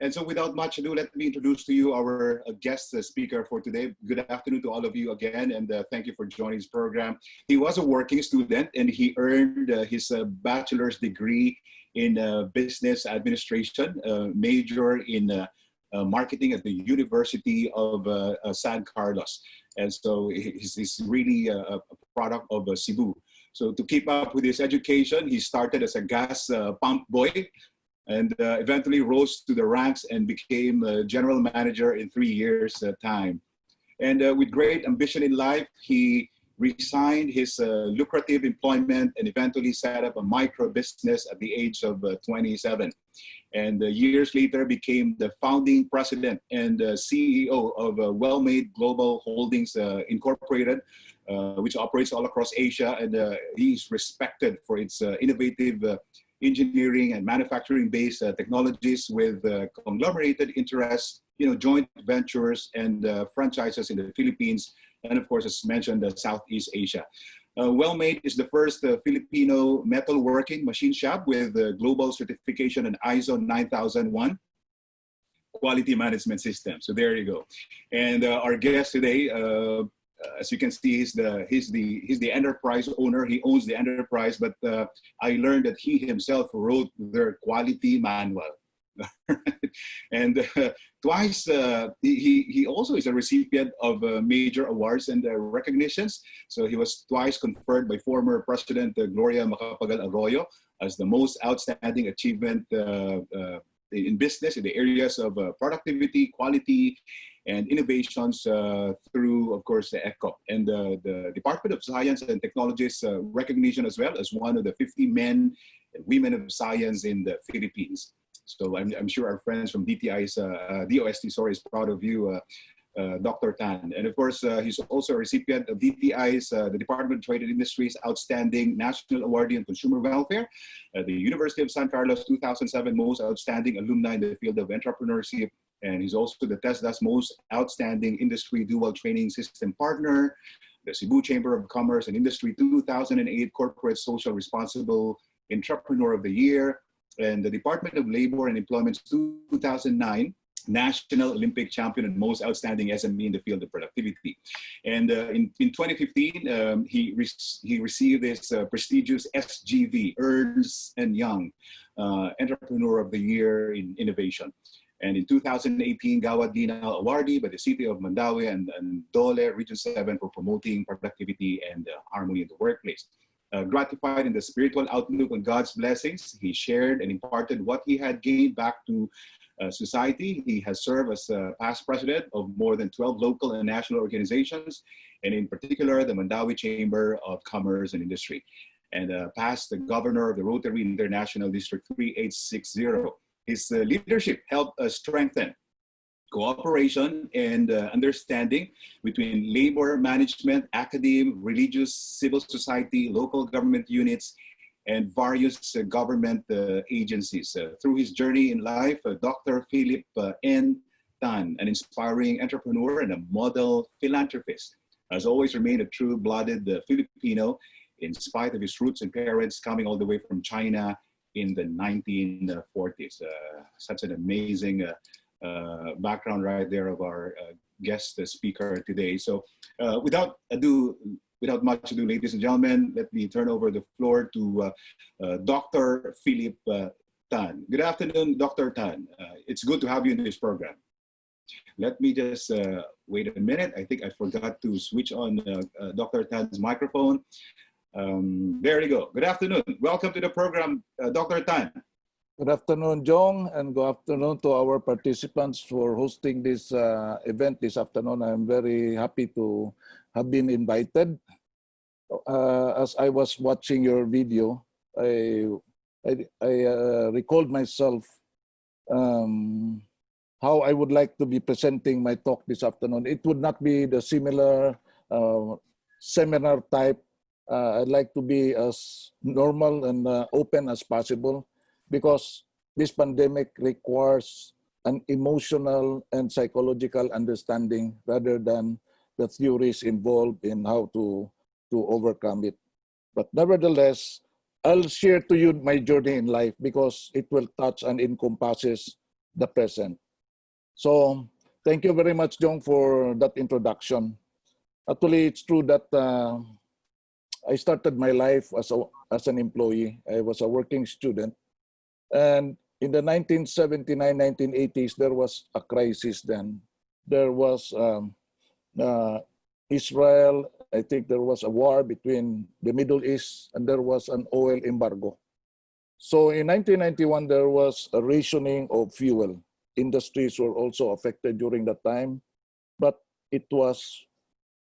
And so without much ado, let me introduce to you our guest speaker for today. Good afternoon to all of you again, and thank you for joining this program. He was a working student, and he earned his bachelor's degree in business administration, major in marketing at the University of San Carlos. And so he's really a product of Cebu. So to keep up with his education, he started as a gas pump boy, and eventually rose to the ranks and became a general manager in 3 years' time. And with great ambition in life, he resigned his lucrative employment and eventually set up a micro business at the age of 27. And years later became the founding president and CEO of Wellmade Global Holdings Incorporated, which operates all across Asia. And he's respected for its innovative engineering and manufacturing-based technologies with conglomerated interests, joint ventures and franchises in the Philippines, and of course, as mentioned, Southeast Asia. Wellmade is the first Filipino metalworking machine shop with global certification and ISO 9001 quality management system. So there you go. And our guest today, as you can see, he's the enterprise owner. He owns the enterprise, but I learned that he himself wrote their quality manual. And twice, he also is a recipient of major awards and recognitions. So he was twice conferred by former President Gloria Macapagal Arroyo as the most outstanding achievement in business in the areas of productivity, quality, and innovations through, of course, the ECO. And the Department of Science and Technology's recognition as well as one of the 50 men and women of science in the Philippines. So I'm sure our friends from DOST, is proud of you, Dr. Tan. And of course, he's also a recipient of DTI's, the Department of Trade and Industries Outstanding National Awardee in Consumer Welfare, the University of San Carlos 2007 Most Outstanding Alumni in the field of entrepreneurship. And he's also the TESDA's Most Outstanding Industry Dual Training System Partner, the Cebu Chamber of Commerce and Industry 2008 Corporate Social Responsible Entrepreneur of the Year, and the Department of Labor and Employment's 2009 National Olympic Champion and Most Outstanding SME in the field of productivity. And in 2015, he received this prestigious SGV, Ernst & Young Entrepreneur of the Year in Innovation. And in 2018, Gawad Ginal awardee by the City of Mandaue and Dole Region 7 for promoting productivity and harmony in the workplace. Gratified in the spiritual outlook on God's blessings, he shared and imparted what he had gained back to society. He has served as past president of more than 12 local and national organizations, and in particular, the Mandaue Chamber of Commerce and Industry, and past the governor of the Rotary International District 3860. His leadership helped strengthen cooperation and understanding between labor management, academia, religious, civil society, local government units, and various government agencies. Through his journey in life, Dr. Philip N. Tan, an inspiring entrepreneur and a model philanthropist, has always remained a true-blooded Filipino in spite of his roots and parents coming all the way from China in the 1940s. Such an amazing background right there of our guest speaker today. So without much ado, ladies and gentlemen, let me turn over the floor to Dr. Philip Tan. Good afternoon, Dr. Tan. It's good to have you in this program. Let me just wait a minute. I think I forgot to switch on Dr. Tan's microphone. There you go. Good afternoon. Welcome to the program, Dr. Tan. Good afternoon, Jong, and good afternoon to our participants for hosting this event this afternoon. I'm very happy to have been invited. As I was watching your video, I recalled myself how I would like to be presenting my talk this afternoon. It would not be the similar seminar type. I'd like to be as normal and open as possible, because this pandemic requires an emotional and psychological understanding rather than the theories involved in how to overcome it. But nevertheless, I'll share to you my journey in life because it will touch and encompasses the present. So thank you very much, Jong, for that introduction. Actually, it's true that I started my life as an employee. I was a working student. And in the 1979, 1980s, there was a crisis then. There was uh, Israel, I think there was a war between the Middle East, and there was an oil embargo. So in 1991, there was a rationing of fuel. Industries were also affected during that time, but it was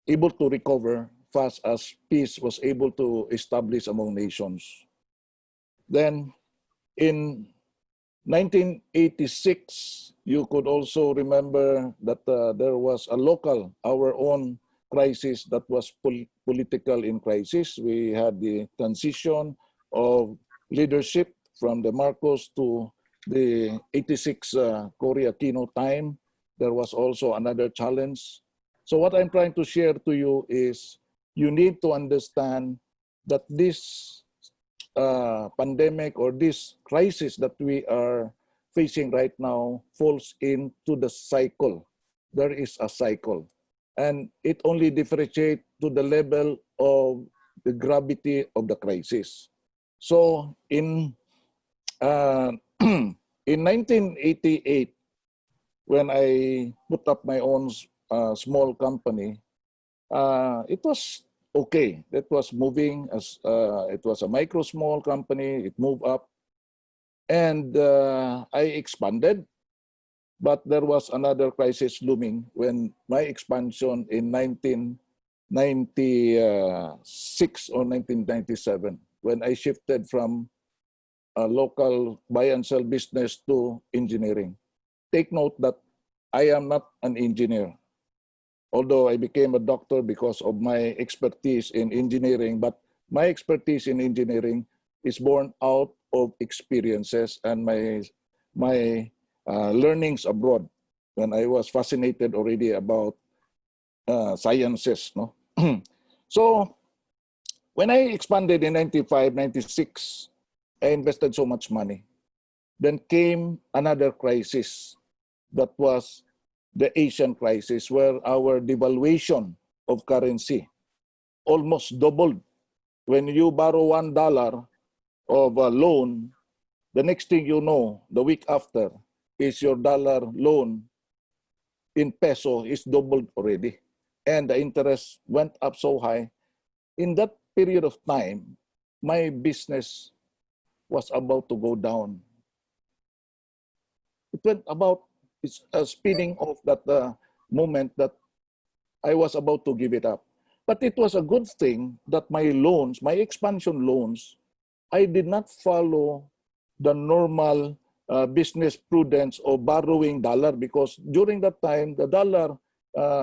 able to recover fast as peace was able to establish among nations. Then in 1986, you could also remember that there was a local, our own crisis that was political in crisis. We had the transition of leadership from the Marcos to the 86 Korea Aquino time. There was also another challenge. So what I'm trying to share to you is you need to understand that this pandemic or this crisis that we are facing right now falls into the cycle. There is a cycle. And it only differentiates to the level of the gravity of the crisis. So in, in 1988, when I put up my own small company, it was okay. That was moving as it was a micro small company. It moved up, and I expanded. But there was another crisis looming when my expansion in 1996 or 1997, when I shifted from a local buy and sell business to engineering. Take note that I am not an engineer. Although I became a doctor because of my expertise in engineering, but my expertise in engineering is born out of experiences and my learnings abroad when I was fascinated already about sciences. No? So when I expanded in 95, 96, I invested so much money. Then came another crisis that was the Asian crisis, where our devaluation of currency almost doubled. When you borrow $1 of a loan, the next thing you know, the week after, is your dollar loan in peso is doubled already. And the interest went up so high. In that period of time, my business was about to go down. It went about speeding off that moment that I was about to give it up. But it was a good thing that my loans, my expansion loans, I did not follow the normal business prudence of borrowing dollar, because during that time, the dollar,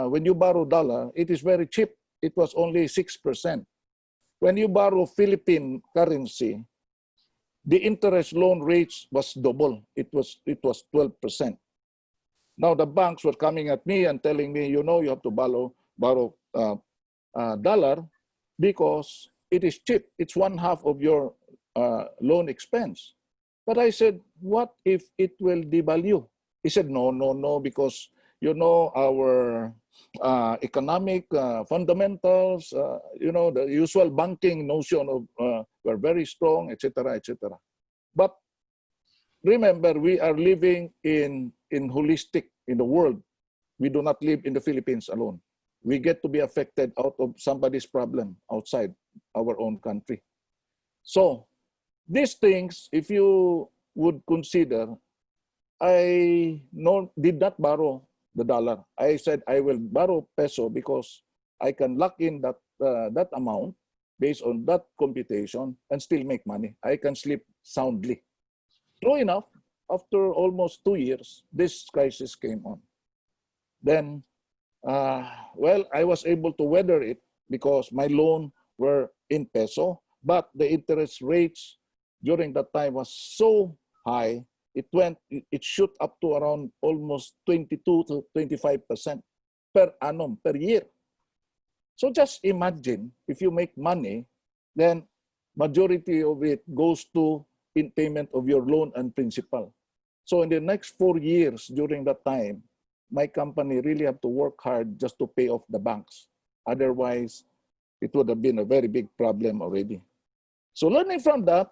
when you borrow dollar, it is very cheap. It was only 6%. When you borrow Philippine currency, the interest loan rates was double. It was 12%. Now the banks were coming at me and telling me, you know, you have to borrow dollar because it is cheap. It's 1/2 of your loan expense. But I said, what if it will devalue? He said, no, because you know our economic fundamentals, you know, the usual banking notion of we're very strong, etc., etc. But remember, we are living in holistic in the world. We do not live in the Philippines alone. We get to be affected out of somebody's problem outside our own country. So these things, if you would consider, I did not borrow the dollar. I said I will borrow peso because I can lock in that amount based on that computation and still make money. I can sleep soundly. True enough, after almost 2 years, this crisis came on. Then, well, I was able to weather it because my loan were in peso, but the interest rates during that time was so high, it shoot up to around almost 22 to 25% per annum, per year. So just imagine, if you make money, then majority of it goes to in payment of your loan and principal. So in the next 4 years during that time, my company really have to work hard just to pay off the banks. Otherwise, it would have been a very big problem already. So learning from that,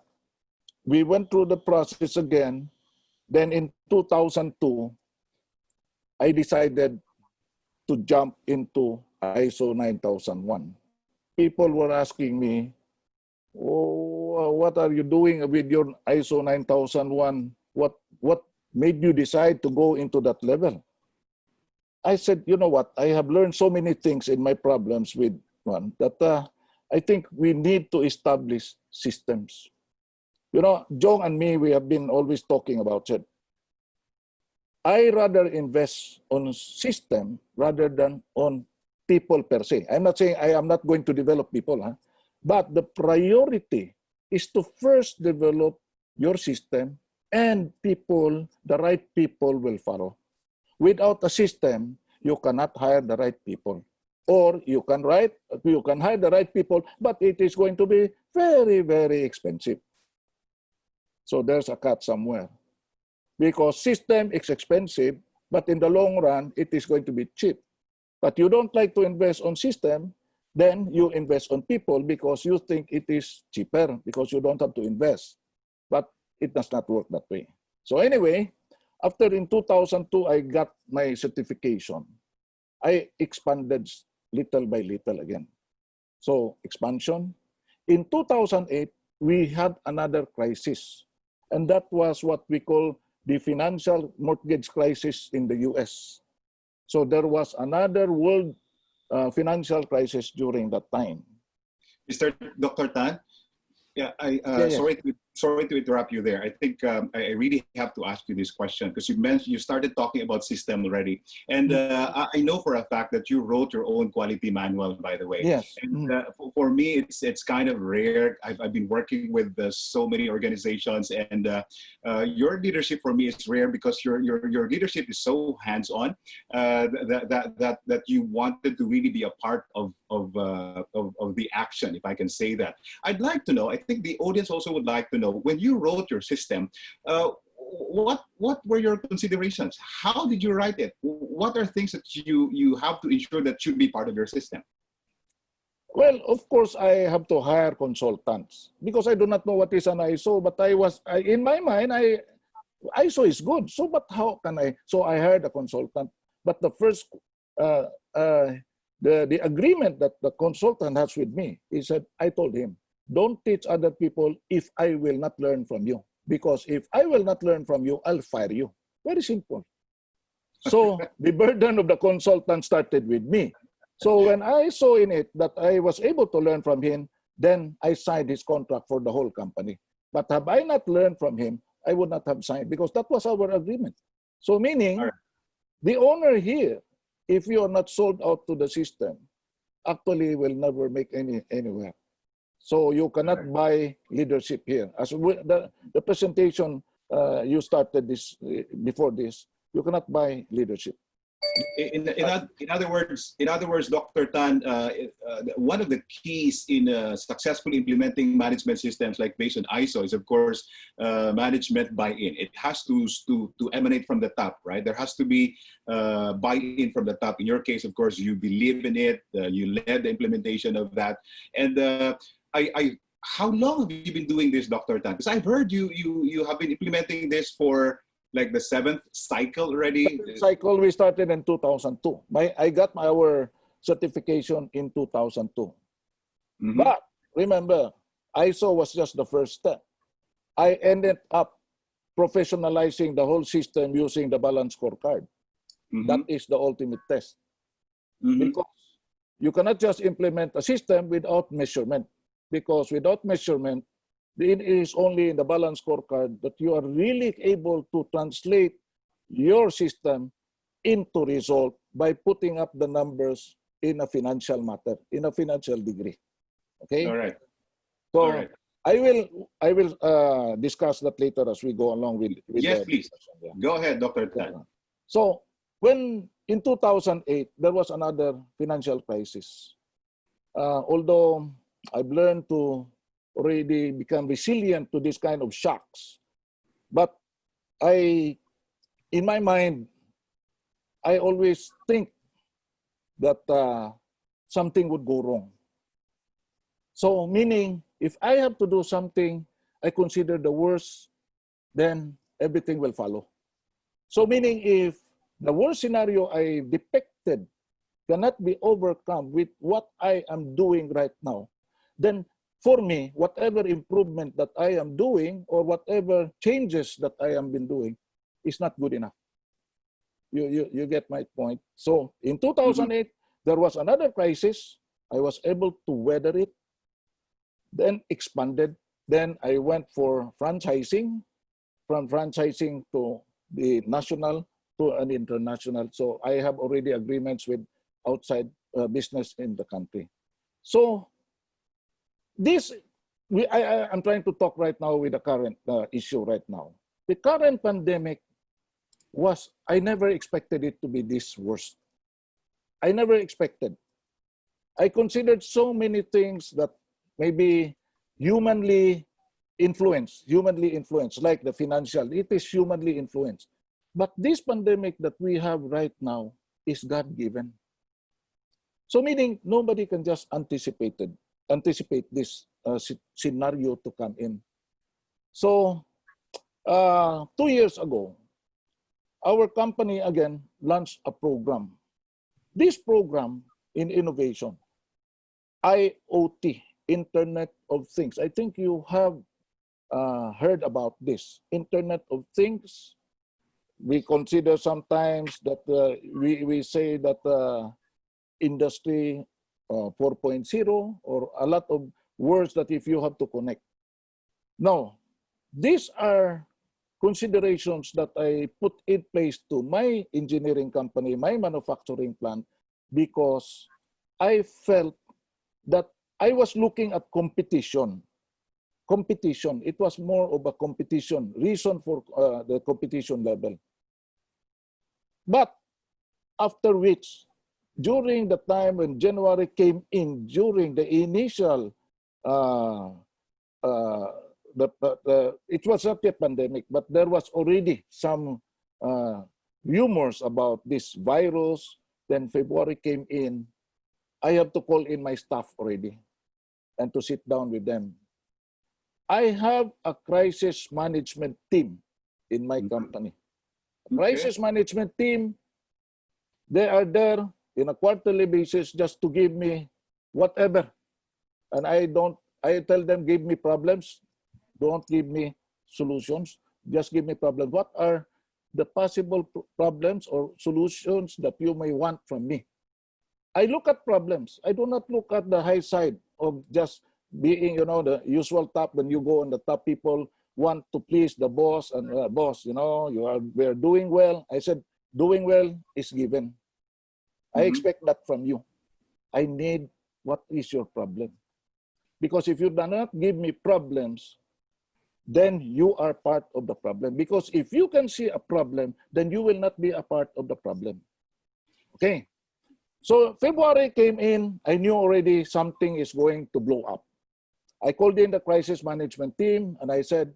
we went through the process again. Then in 2002, I decided to jump into ISO 9001. People were asking me, oh, what are you doing with your ISO 9001? What made you decide to go into that level? I said, you know what? I have learned so many things in my problems with one that I think we need to establish systems. You know, Jong and me, we have been always talking about it. I rather invest on system rather than on people per se. I'm not saying I am not going to develop people, but the priority is to first develop your system, and people, the right people will follow. Without a system, you cannot hire the right people. Or you can hire the right people, but it is going to be very, very expensive. So there's a cut somewhere. Because system is expensive, but in the long run, it is going to be cheap. But you don't like to invest on system, then you invest on people because you think it is cheaper because you don't have to invest. But it does not work that way. So anyway, after in 2002, I got my certification. I expanded little by little again. So expansion. In 2008, we had another crisis. And that was what we call the financial mortgage crisis in the US. So there was another world financial crisis during that time. Mr. Dr. Tan, yeah, sorry to interrupt you there. I think I really have to ask you this question because you started talking about system already, and I know for a fact that you wrote your own quality manual, by the way. Yes. And for me, it's kind of rare. I've been working with so many organizations, and your leadership for me is rare because your leadership is so hands-on that you wanted to really be a part of the action, if I can say that. I'd like to know. I think the audience also would like to know, when you wrote your system, what were your considerations? How did you write it? What are things that you have to ensure that should be part of your system? Well, of course, I have to hire consultants because I do not know what is an ISO, but in my mind, ISO is good. So, but how can I? So I hired a consultant. But the first, the agreement that the consultant has with me, he said, I told him, don't teach other people if I will not learn from you. Because if I will not learn from you, I'll fire you. Very simple. So the burden of the consultant started with me. So when I saw in it that I was able to learn from him, then I signed his contract for the whole company. But have I not learned from him, I would not have signed because that was our agreement. So meaning, the owner here, if you are not sold out to the system, actually will never make anywhere. So you cannot buy leadership here. As the presentation you started this before this, you cannot buy leadership. In other words, Dr. Tan, one of the keys in successfully implementing management systems like based on ISO is, of course, management buy-in. It has to emanate from the top, right? There has to be buy-in from the top. In your case, of course, you believe in it. You led the implementation of that. And how long have you been doing this, Dr. Tan? Because I've heard you have been implementing this for like the 7th cycle already. Cycle we started in 2002. I got our certification in 2002. Mm-hmm. But remember, ISO was just the first step. I ended up professionalizing the whole system using the balance scorecard. Mm-hmm. That is the ultimate test. Mm-hmm. Because you cannot just implement a system without measurement. Because without measurement, it is only in the balance scorecard that you are really able to translate your system into result by putting up the numbers in a financial matter, in a financial degree. Okay. All right. So all right. I will discuss that later as we go along with yes, please. Yeah. Go ahead, Dr. Tan. So when in 2008 there was another financial crisis, although I've learned to already become resilient to this kind of shocks. But I in my mind, I always think that something would go wrong. So meaning, if I have to do something I consider the worst, then everything will follow. So meaning, if the worst scenario I depicted cannot be overcome with what I am doing right now, then for me, whatever improvement that I am doing or whatever changes that I have been doing is not good enough. You get my point? So in 2008, there was another crisis. I was able to weather it, then expanded. Then I went for franchising, from franchising to the national to an international. So I have already agreements with outside business in the country. So this, I'm trying to talk right now with the current issue right now. The current pandemic was, I never expected it to be this worst. I never expected. I considered so many things that maybe humanly influenced, like the financial, it is humanly influenced. But this pandemic that we have right now is God-given. So meaning nobody can just anticipate this scenario to come in. So 2 years ago, our company again launched a program. This program in innovation, IoT, Internet of Things. I think you have heard about this, Internet of Things. We consider sometimes that we say that industry 4.0 or a lot of words that if you have to connect. Now, these are considerations that I put in place to my engineering company, my manufacturing plant, because I felt that I was looking at competition. It was more of a competition, reason for the competition level. But after which, during the time when January came in, during the initial, it was not yet pandemic, but there was already some rumors about this virus. Then February came in. I have to call in my staff already and to sit down with them. I have a crisis management team in my company. Crisis management team, they are there in a quarterly basis just to give me whatever. And I tell them, give me problems. Don't give me solutions. Just give me problems. What are the possible problems or solutions that you may want from me? I look at problems. I do not look at the high side of just being, the usual top. When you go on the top, people want to please the boss and boss, we're doing well. I said, doing well is given. I expect that from you. I need, what is your problem? Because if you do not give me problems, then you are part of the problem. Because if you can see a problem, then you will not be a part of the problem. Okay. So February came in, I knew already something is going to blow up. I called in the crisis management team and I said,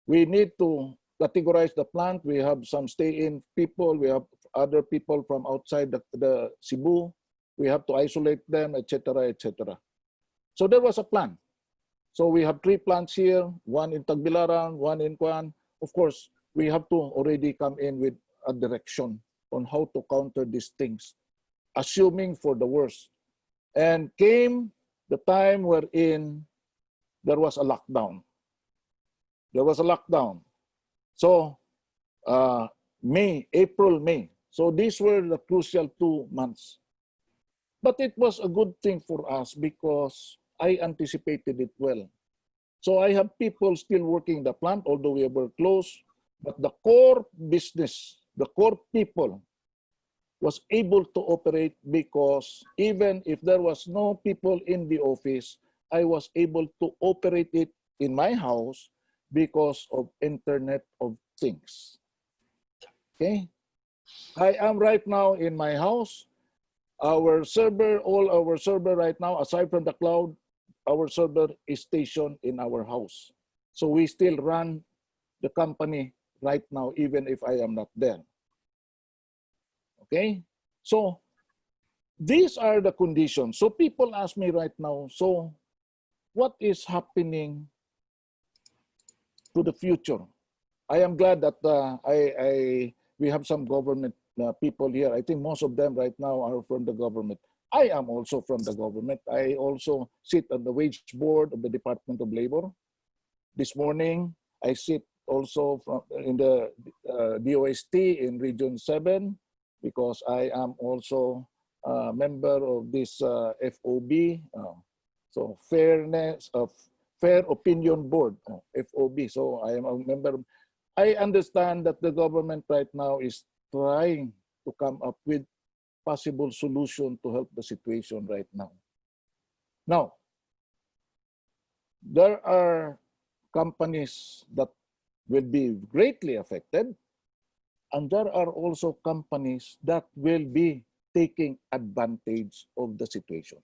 we need to categorize the plant. We have some stay-in people. We have other people from outside the Cebu. We have to isolate them, etc., etc. So there was a plan. So we have 3 plants here, 1 in Tagbilaran, 1 in Kwan. Of course, we have to already come in with a direction on how to counter these things, assuming for the worst. And came the time wherein there was a lockdown. There was a lockdown. So April, May. So these were the crucial 2 months. But it was a good thing for us because I anticipated it well. So I have people still working the plant, although we were closed. But the core business, the core people was able to operate because even if there was no people in the office, I was able to operate it in my house because of Internet of Things. Okay? I am right now in my house. Our server, all our server right now, aside from the cloud, our server is stationed in our house. So we still run the company right now, even if I am not there. Okay? So these are the conditions. So people ask me right now, so what is happening to the future? I am glad that we have some government people here. I think most of them right now are from the government. I am also from the government. I also sit on the wage board of the Department of Labor. This morning, I sit also in the DOST in Region 7 because I am also a member of this FOB, so Fair Opinion Board, FOB. So I am a member. I understand that the government right now is trying to come up with possible solution to help the situation right now. Now, there are companies that will be greatly affected, and there are also companies that will be taking advantage of the situation.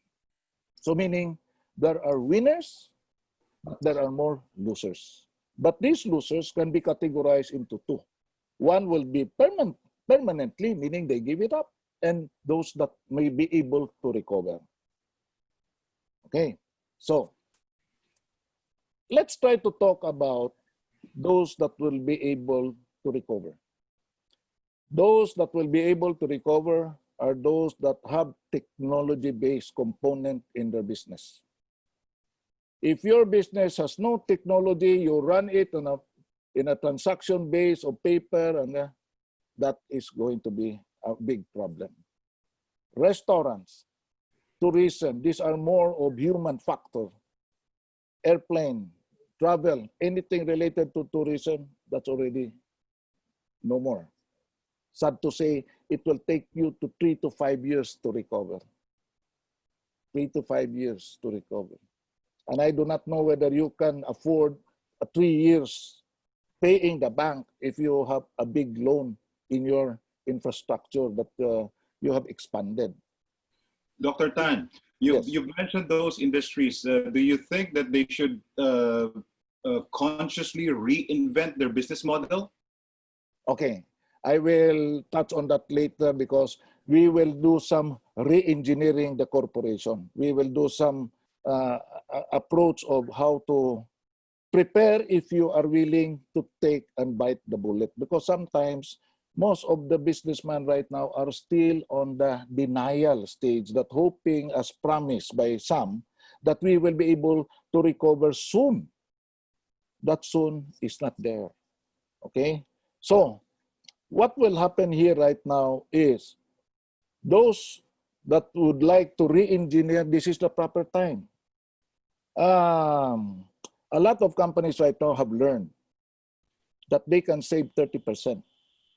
So meaning there are winners, but there are more losers. But these losers can be categorized into two. One will be permanently, meaning they give it up, and those that may be able to recover. Okay, so let's try to talk about those that will be able to recover. Those that will be able to recover are those that have technology-based component in their business. If your business has no technology, you run it in a transaction base of paper, and that is going to be a big problem. Restaurants, tourism, these are more of human factor. Airplane, travel, anything related to tourism, that's already no more. Sad to say, it will take you to 3 to 5 years to recover. 3 to 5 years to recover. And I do not know whether you can afford 3 years paying the bank if you have a big loan in your infrastructure that you have expanded. Dr. Tan, Yes. you mentioned those industries. Do you think that they should consciously reinvent their business model? Okay, I will touch on that later because we will do some re-engineering the corporation. We will do some approach of how to prepare if you are willing to take and bite the bullet. Because sometimes most of the businessmen right now are still on the denial stage, that hoping as promised by some that we will be able to recover soon. That soon is not there. Okay? So, what will happen here right now is those that would like to re-engineer, this is the proper time. A lot of companies right now have learned that they can save 30%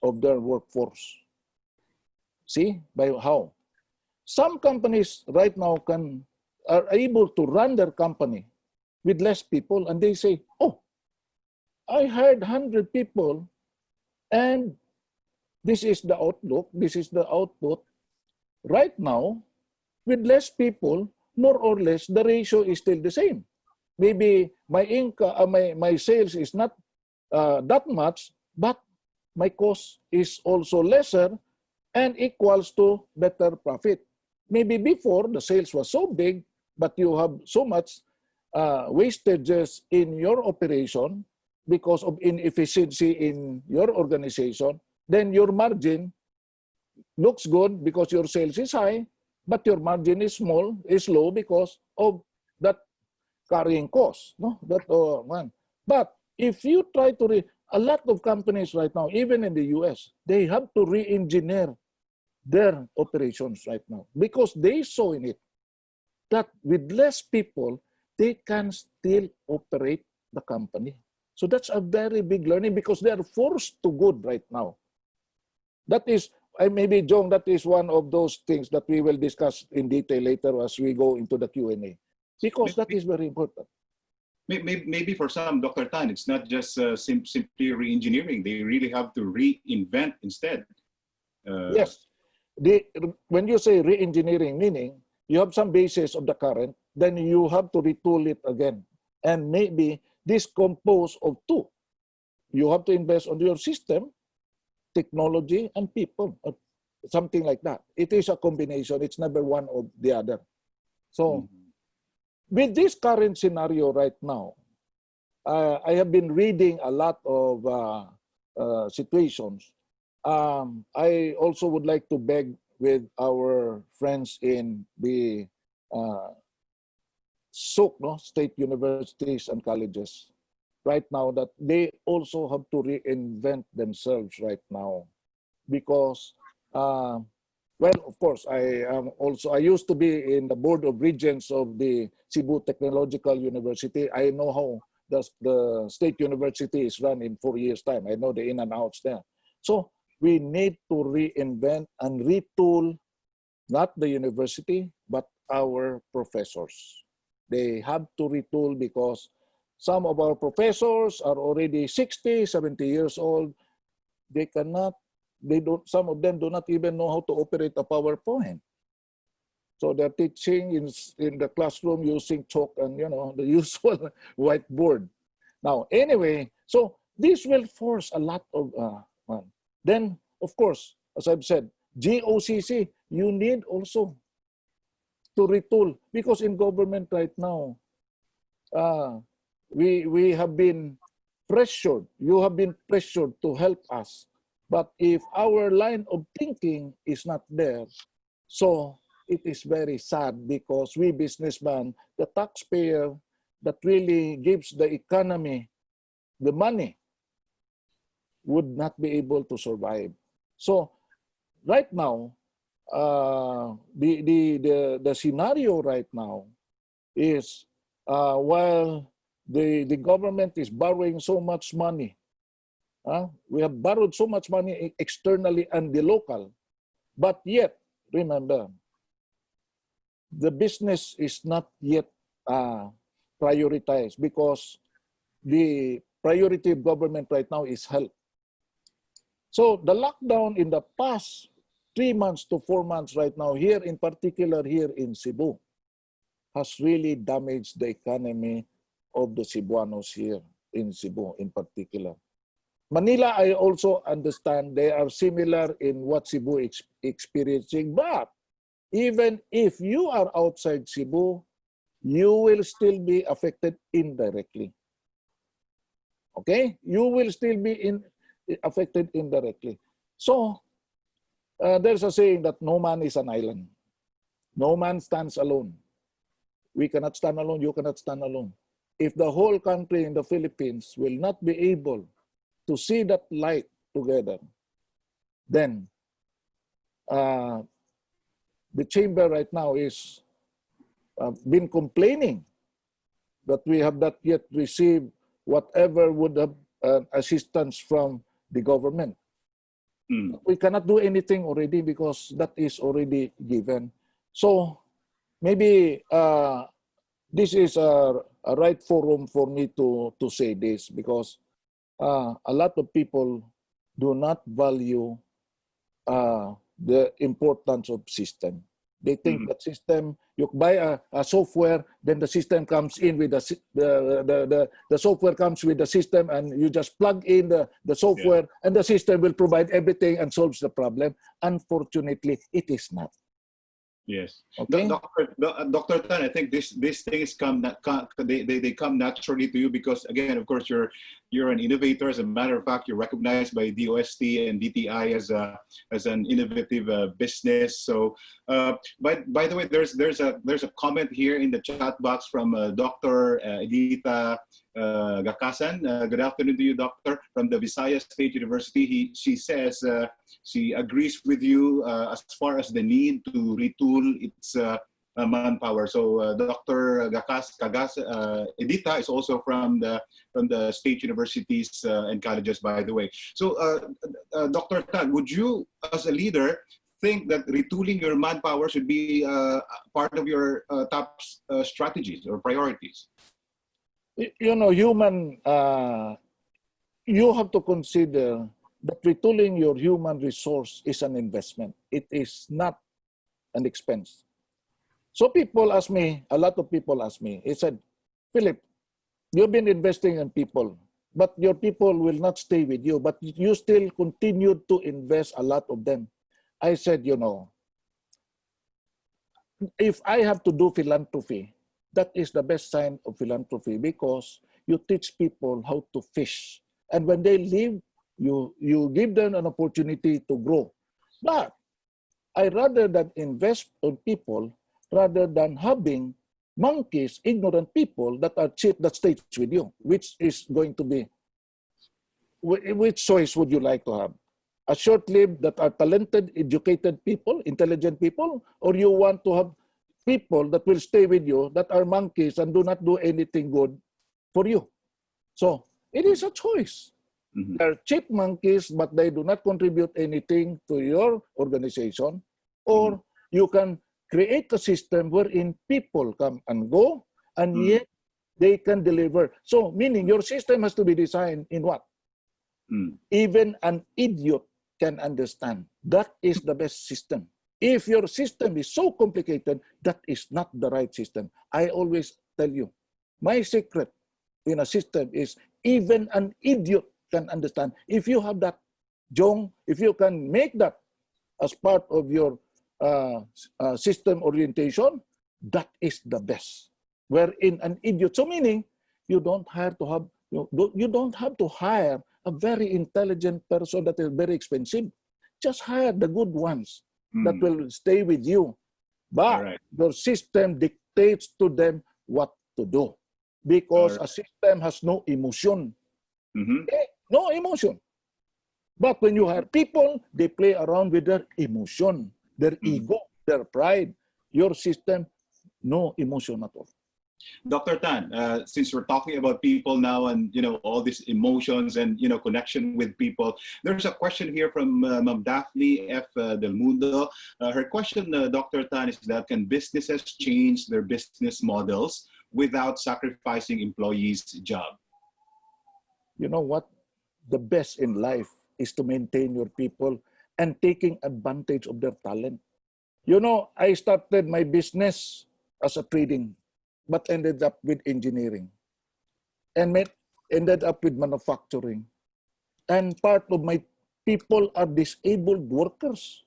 of their workforce. See, by how? Some companies right now are able to run their company with less people, and they say, oh, I hired 100 people, and this is the outlook, this is the output. Right now, with less people, more or less, the ratio is still the same. Maybe my income, my sales is not that much, but my cost is also lesser and equals to better profit. Maybe before the sales was so big, but you have so much wastages in your operation because of inefficiency in your organization, then your margin looks good because your sales is high, but your margin is small, is low because of that carrying cost. No, that one. But if you try to a lot of companies right now, even in the US, they have to re-engineer their operations right now because they saw in it that with less people, they can still operate the company. So that's a very big learning because they are forced to good right now. That is, maybe, Jong, that is one of those things that we will discuss in detail later as we go into the Q&A, because that is very important. Maybe for some, Dr. Tan, it's not just simply re-engineering. They really have to reinvent instead. Yes. When you say re-engineering, meaning you have some basis of the current, then you have to retool it again. And maybe this composed of two. you have to invest on your system, technology, and people, or something like that. It is a combination. It's never one or the other. So with this current scenario right now, I have been reading a lot of situations. I also would like to beg with our friends in the SUC, no, state universities and colleges, right now, that they also have to reinvent themselves right now. Because, well, of course, I used to be in the board of regents of the Cebu Technological University. I know how the state university is run in 4 years' time. I know the in and outs there. So we need to reinvent and retool, not the university, but our professors. They have to retool because some of our professors are already 60, 70 years old. They cannot, some of them do not even know how to operate a PowerPoint. So they're teaching in the classroom using chalk and, the usual whiteboard. Now, anyway, so this will force a lot of, then, of course, as I've said, GOCC, you need also to retool, because in government right now, we have been pressured, you have been pressured to help us. But if our line of thinking is not there, so it is very sad, because we businessmen, the taxpayer that really gives the economy the money, would not be able to survive. So right now, the scenario right now is, while the government is borrowing so much money, we have borrowed so much money externally and the local, but yet, remember, the business is not yet prioritized, because the priority of government right now is health. So the lockdown in the past 3 months to 4 months right now, here in particular here in Cebu, has really damaged the economy of the Cebuanos here in Cebu in particular. Manila, I also understand they are similar in what Cebu is experiencing, but even if you are outside Cebu, you will still be affected indirectly. Okay? You will still be affected indirectly. So, there's a saying that no man is an island. No man stands alone. We cannot stand alone, you cannot stand alone. If the whole country in the Philippines will not be able to see that light together, then the chamber right now is been complaining that we have not yet received whatever would have assistance from the government. We cannot do anything already because that is already given. So maybe this is a right forum for me to say this, because a lot of people do not value the importance of system. They think that system, you buy a software, then the system comes in with the software comes with the system, and you just plug in the software, and the system will provide everything and solves the problem. Unfortunately, it is not. Yes. Okay. Dr. Tan, I think these things come naturally to you because, again, of course, you're an innovator. As a matter of fact, you're recognized by DOST and DTI as an innovative business. So, by the way, there's a comment here in the chat box from Dr. Edita Gakasan. Good afternoon to you, Doctor, from the Visayas State University. She says she agrees with you as far as the need to retool its manpower. So Dr. Edita is also from the state universities and colleges, by the way. So Dr. Tan, would you, as a leader, think that retooling your manpower should be part of your top strategies or priorities? You know, you have to consider that retooling your human resource is an investment. It is not an expense. So people ask me, a lot of people ask me, he said, Philip, you've been investing in people. but your people will not stay with you, but you still continue to invest a lot of them. I said, you know, if I have to do philanthropy, that is the best sign of philanthropy because you teach people how to fish. And when they leave, you give them an opportunity to grow. But I rather than invest on people, rather than having monkeys, ignorant people that are cheap that stays with you, which is going to be, which choice would you like to have? A short-lived that are talented, educated people, intelligent people, or you want to have people that will stay with you that are monkeys and do not do anything good for you? So it is a choice. Mm-hmm. They're cheap monkeys, but they do not contribute anything to your organization. Or you can create a system wherein people come and go, and yet they can deliver. So meaning your system has to be designed in what? Even an idiot can understand. That is the best system. If your system is so complicated, that is not the right system. I always tell you, my secret in a system is even an idiot can understand. If you have that, Jong, if you can make that as part of your system orientation, that is the best. Wherein an idiot, so meaning you don't have to have, you don't have to hire a very intelligent person that is very expensive. Just hire the good ones that will stay with you. But your system dictates to them what to do. Because a system has no emotion. Okay? No emotion. But when you hire people, they play around with their emotion, their ego, their pride. Your system, no emotion at all. Dr. Tan, since we're talking about people now and, you know, all these emotions and, you know, connection with people, there's a question here from Ma'am Daphne F. Del Mundo. Her question, Dr. Tan, is that can businesses change their business models without sacrificing employees' job? You know what? The best in life is to maintain your people and taking advantage of their talent. You know, I started my business as a trading, but ended up with engineering and ended up with manufacturing. And part of my people are disabled workers,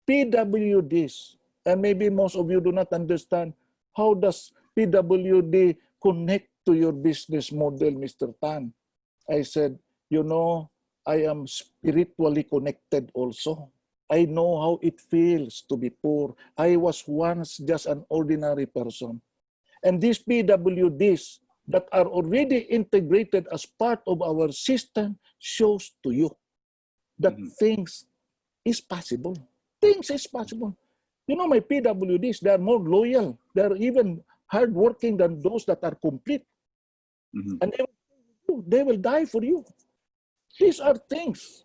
PWDs. And maybe most of you do not understand how does PWD connect to your business model, Mr. Tan. I said, you know, I am spiritually connected also. I know how it feels to be poor. I was once just an ordinary person. And these PWDs that are already integrated as part of our system shows to you that things is possible. Things is possible. You know, my PWDs, they are more loyal. They are even hardworking than those that are complete. And they will die for you. These are things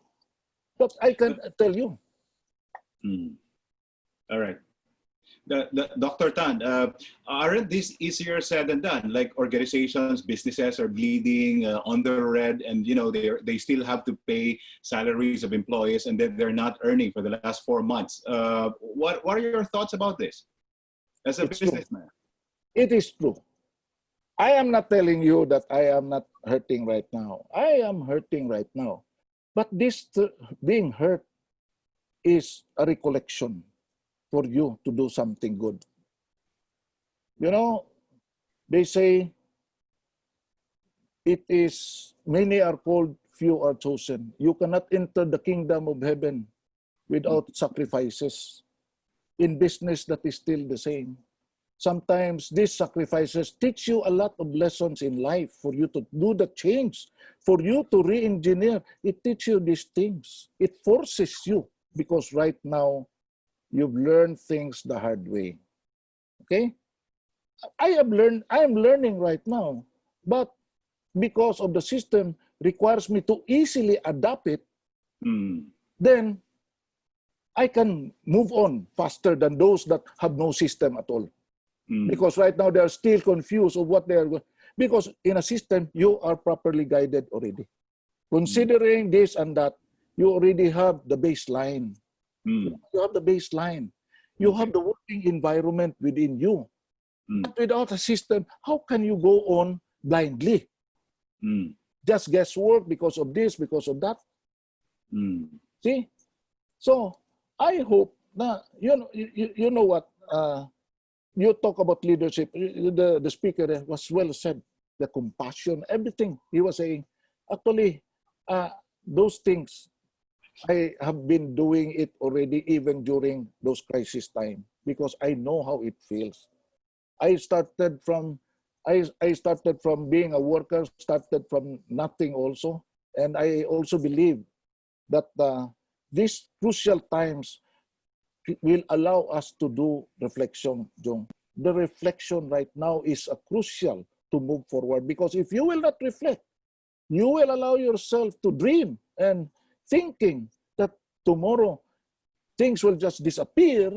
that I can tell you. All right. Dr. Tan, aren't these easier said than done? Like organizations, businesses are bleeding on the red, and you know they still have to pay salaries of employees, and then they're not earning for the last 4 months. What are your thoughts about this as a businessman? It is true. I am not telling you that I am not hurting right now. I am hurting right now, but this being hurt is a recollection for you to do something good. You know, they say it is many are called, few are chosen. You cannot enter the kingdom of heaven without sacrifices. In business, that is still the same. Sometimes these sacrifices teach you a lot of lessons in life for you to do the change, for you to re-engineer. It teaches you these things. It forces you because right now, you've learned things the hard way. Okay? I am learning right now. But because of the system requires me to easily adapt it, then I can move on faster than those that have no system at all. Because right now they are still confused of what they are going. Because in a system, you are properly guided already. Considering this and that, you already have the baseline. You have the baseline. You have the working environment within you. But without a system, how can you go on blindly? just guesswork because of this, because of that. See? So I hope na you know what you talk about leadership. The speaker was well said. The compassion, everything he was saying. Actually, those things I have been doing it already even during those crisis time because I know how it feels. I started from being a worker, started from nothing also, and I also believe that these crucial times will allow us to do reflection, Jong. The reflection right now is crucial to move forward because if you will not reflect, you will allow yourself to dream and thinking that tomorrow things will just disappear,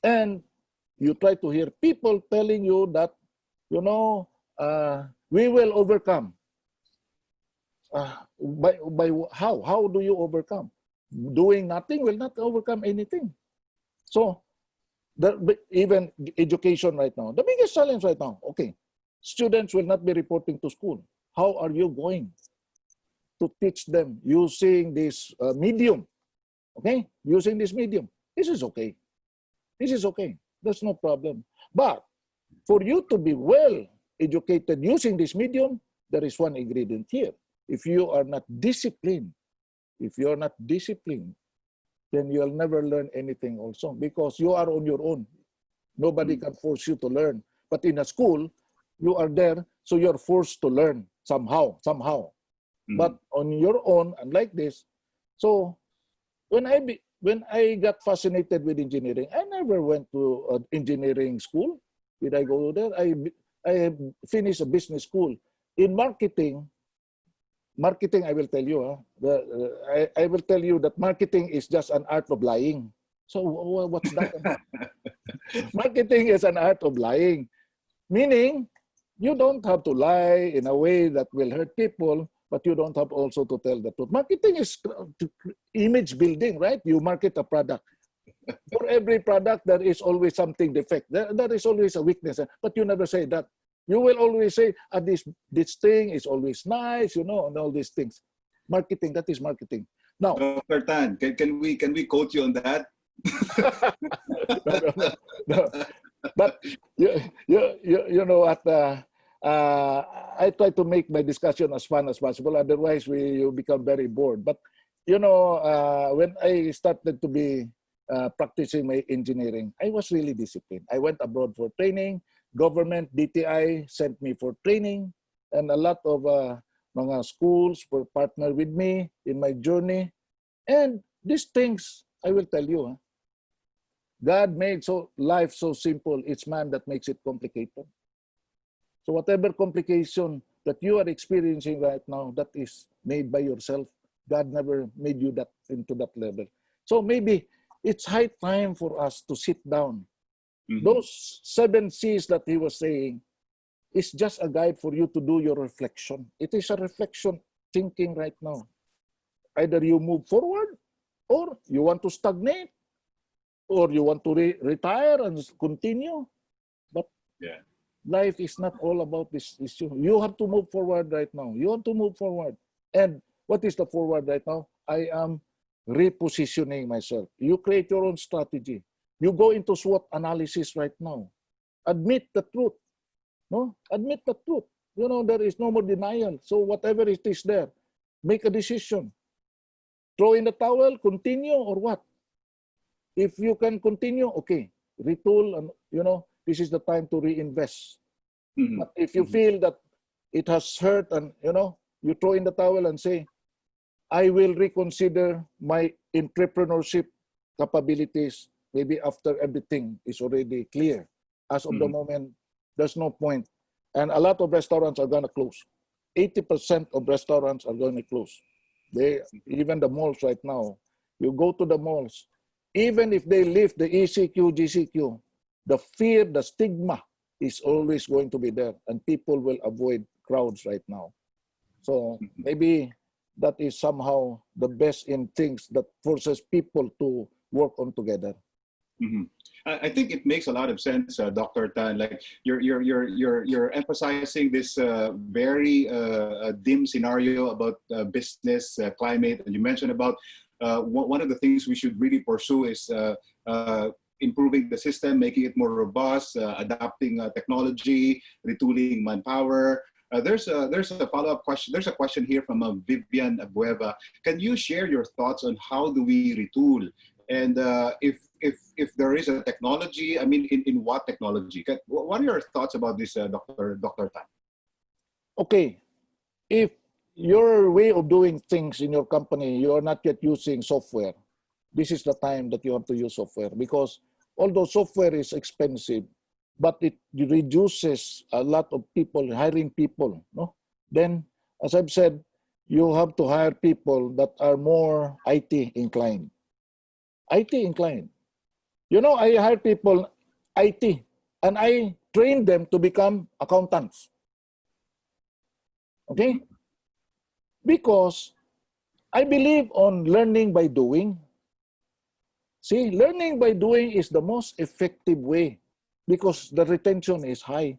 and you try to hear people telling you that, you know, we will overcome. By how? How do you overcome? Doing nothing will not overcome anything. So, even education right now, the biggest challenge right now, okay, students will not be reporting to school. How are you going to teach them using this medium? Okay, using this medium. This is okay. This is okay. There's no problem. But for you to be well educated using this medium, there is one ingredient here. If you are not disciplined, then you'll never learn anything also because you are on your own. Nobody can force you to learn. But in a school, you are there, so you're forced to learn somehow. But on your own, unlike this, so when I got fascinated with engineering, I never went to an engineering school. Did I go there? I finished a business school. In marketing, I will tell you, I will tell you that marketing is just an art of lying. So what's that? Marketing is an art of lying, meaning you don't have to lie in a way that will hurt people, but you don't have also to tell the truth. Marketing is image building, right? You market a product. For every product, there is always something defect. There is always a weakness, but you never say that. You will always say, this thing is always nice, you know, and all these things. Marketing, that is marketing. Now, Dr. Tan, can we quote you on that? no. But you know what? I try to make my discussion as fun as possible. Otherwise, you become very bored. But you know, when I started to be practicing my engineering, I was really disciplined. I went abroad for training. Government, DTI sent me for training, and a lot of mga schools were partner with me in my journey. And these things, I will tell you, God made life so simple. It's man that makes it complicated. So whatever complication that you are experiencing right now, that is made by yourself. God never made you that into that level. So maybe it's high time for us to sit down. Those 7 C's that he was saying is just a guide for you to do your reflection. It is a reflection thinking right now. Either you move forward, or you want to stagnate, or you want to retire and continue. But yeah, life is not all about this issue. You have to move forward right now. You have to move forward. And what is the forward right now? I am repositioning myself. You create your own strategy. You go into SWOT analysis right now. Admit the truth. No? Admit the truth. You know, there is no more denial. So whatever it is there, make a decision. Throw in the towel, continue, or what? If you can continue, okay, retool, and you know, this is the time to reinvest. But if you feel that it has hurt and, you know, you throw in the towel and say, I will reconsider my entrepreneurship capabilities maybe after everything is already clear. As of the moment, there's no point. And a lot of restaurants are going to close. 80% of restaurants are going to close. Even the malls right now, you go to the malls, even if they lift the ECQ, GCQ, the fear, the stigma is always going to be there, and people will avoid crowds right now. So maybe that is somehow the best in things that forces people to work on together. Mhm. I think it makes a lot of sense, Dr. Tan. Like you're emphasizing this very dim scenario about business climate, and you mentioned about one of the things we should really pursue is improving the system, making it more robust, adapting technology, retooling manpower. There's a follow-up question. There's a question here from Vivian Abueva. Can you share your thoughts on how do we retool? And if there is a technology, I mean, in what technology? What are your thoughts about this, Dr. Tan? Okay, if your way of doing things in your company, you are not yet using software, this is the time that you have to use software, because although software is expensive, but it reduces a lot of people, hiring people. No? Then, as I've said, you have to hire people that are more IT inclined. IT inclined. You know, I hire people IT and I train them to become accountants. Okay? Because I believe on learning by doing. See, learning by doing is the most effective way because the retention is high.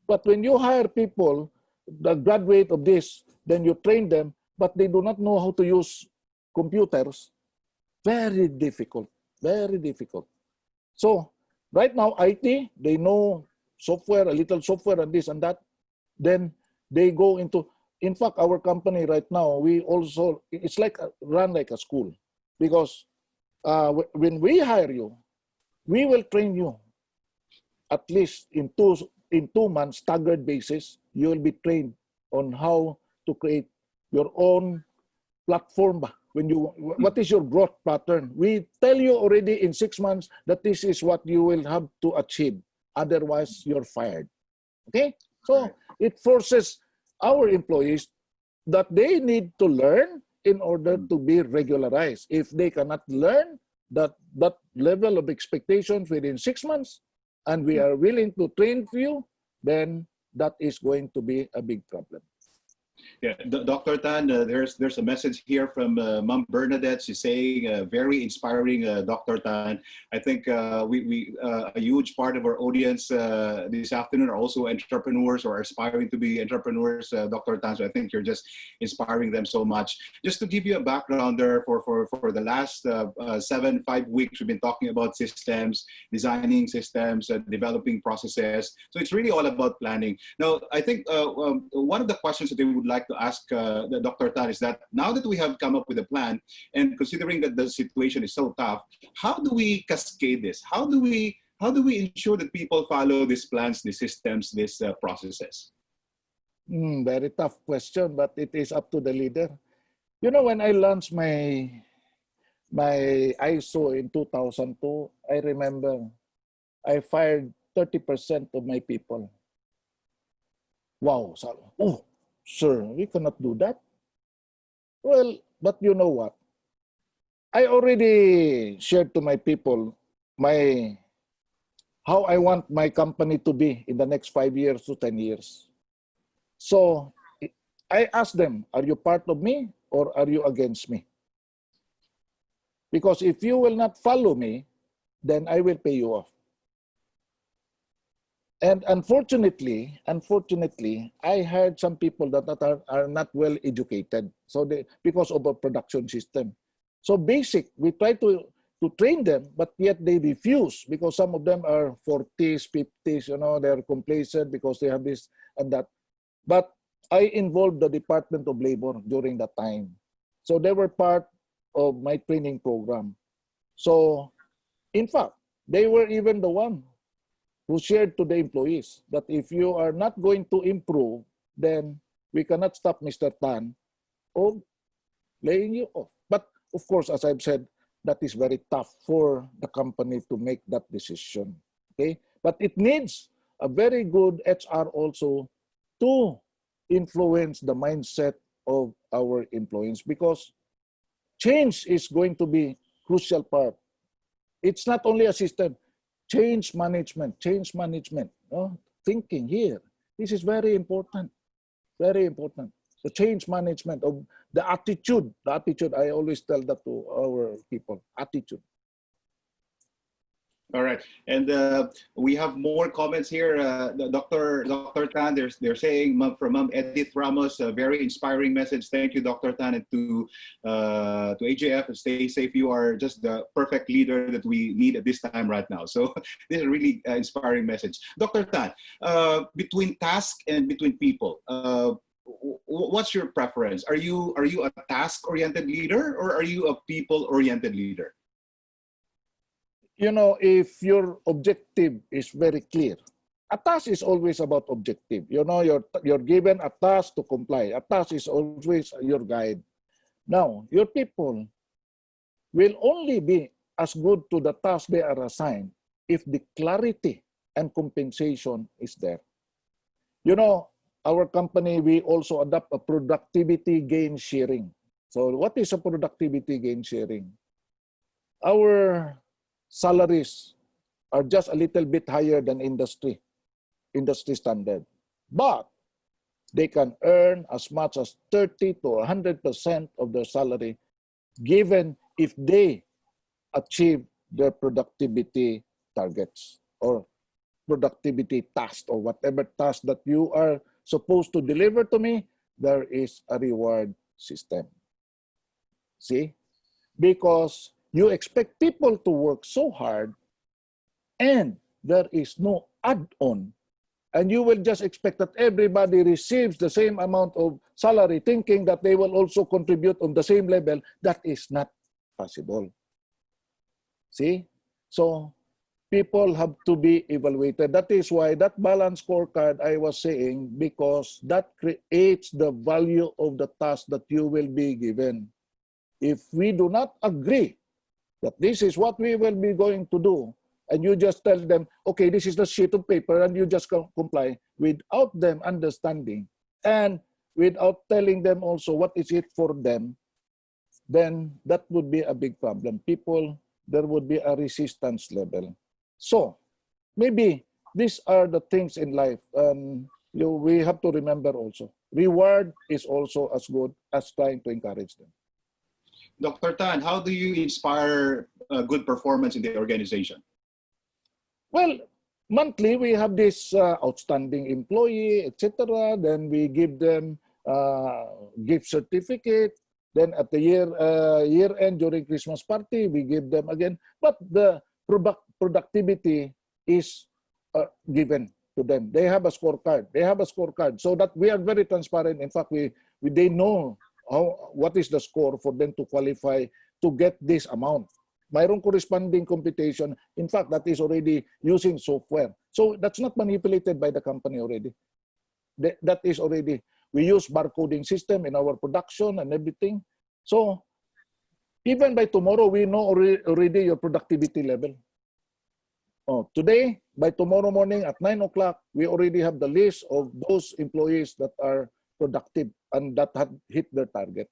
But when you hire people, the graduate of this, then you train them, but they do not know how to use computers, very difficult, very difficult. So right now, IT, they know software, a little software and this and that. Then they go into, in fact, our company right now, we also, it's like run like a school, because when we hire you, we will train you at least in 2 months, staggered basis. You will be trained on how to create your own platform. When you, what is your growth pattern? We tell you already in 6 months that this is what you will have to achieve. Otherwise, you're fired. Okay? So it forces our employees that they need to learn in order to be regularized. If they cannot learn that level of expectations within 6 months, and we are willing to train you, then that is going to be a big problem. Yeah, Dr. Tan, there's a message here from Mom Bernadette. She's saying, very inspiring, Dr. Tan. I think a huge part of our audience this afternoon are also entrepreneurs or aspiring to be entrepreneurs, Dr. Tan. So I think you're just inspiring them so much. Just to give you a background there, for the last 5 weeks, we've been talking about systems, designing systems, developing processes. So it's really all about planning. Now, I think one of the questions that they would like to ask Dr. Tan is that now that we have come up with a plan, and considering that the situation is so tough, how do we cascade this? How do we ensure that people follow these plans, these systems, these processes? Very tough question, but it is up to the leader. You know, when I launched my ISO in 2002, I remember I fired 30% of my people. Wow. So, oh, sir, we cannot do that. Well, but you know what? I already shared to my people how I want my company to be in the next 5 years to 10 years. So I asked them, are you part of me or are you against me? Because if you will not follow me, then I will pay you off. And unfortunately, I heard some people that are not well educated. So because of a production system. So basic, we try to train them, but yet they refuse because some of them are 40s, 50s, you know, they're complacent because they have this and that. But I involved the Department of Labor during that time. So they were part of my training program. So in fact, they were even the one who shared to the employees that if you are not going to improve, then we cannot stop Mr. Tan of laying you off. But of course, as I've said, that is very tough for the company to make that decision. Okay, but it needs a very good HR also to influence the mindset of our employees, because change is going to be crucial part. It's not only a system. Change management, thinking here. This is very important, very important. The change management of the attitude, I always tell that to our people, attitude. All right, and we have more comments here. Dr. Tan, they're saying from Mom Edith Ramos, a very inspiring message. Thank you, Dr. Tan, and to AJF. Stay safe. You are just the perfect leader that we need at this time right now. So this is a really inspiring message, Dr. Tan. Between task and between people, what's your preference? Are you a task-oriented leader or are you a people-oriented leader? You know, if your objective is very clear, a task is always about objective. You know, you're given a task to comply. A task is always your guide. Now, your people will only be as good to the task they are assigned if the clarity and compensation is there. You know, our company, we also adopt a productivity gain sharing. So what is a productivity gain sharing? Our salaries are just a little bit higher than industry standard. But they can earn as much as 30 to 100% of their salary given if they achieve their productivity targets or productivity task or whatever task that you are supposed to deliver to me, there is a reward system. See? Because you expect people to work so hard and there is no add-on. And you will just expect that everybody receives the same amount of salary thinking that they will also contribute on the same level. That is not possible. See? So people have to be evaluated. That is why that balance scorecard I was saying, because that creates the value of the task that you will be given. If we do not agree that this is what we will be going to do, and you just tell them, okay, this is the sheet of paper, and you just comply without them understanding and without telling them also what is it for them, then that would be a big problem. People, there would be a resistance level. So maybe these are the things in life. We have to remember also, reward is also as good as trying to encourage them. Dr. Tan, how do you inspire good performance in the organization? Well, monthly we have this outstanding employee, etc. Then we give them gift certificate. Then at the year end during Christmas party, we give them again. But the productivity is given to them. They have a scorecard. They have a scorecard so that we are very transparent. In fact, they know what is the score for them to qualify to get this amount. Mayroong corresponding computation. In fact, that is already using software. So that's not manipulated by the company already. That is already, we use barcoding system in our production and everything. So even by tomorrow, we know already your productivity level. Today, by tomorrow morning at 9 o'clock, we already have the list of those employees that are productive and that have hit their target.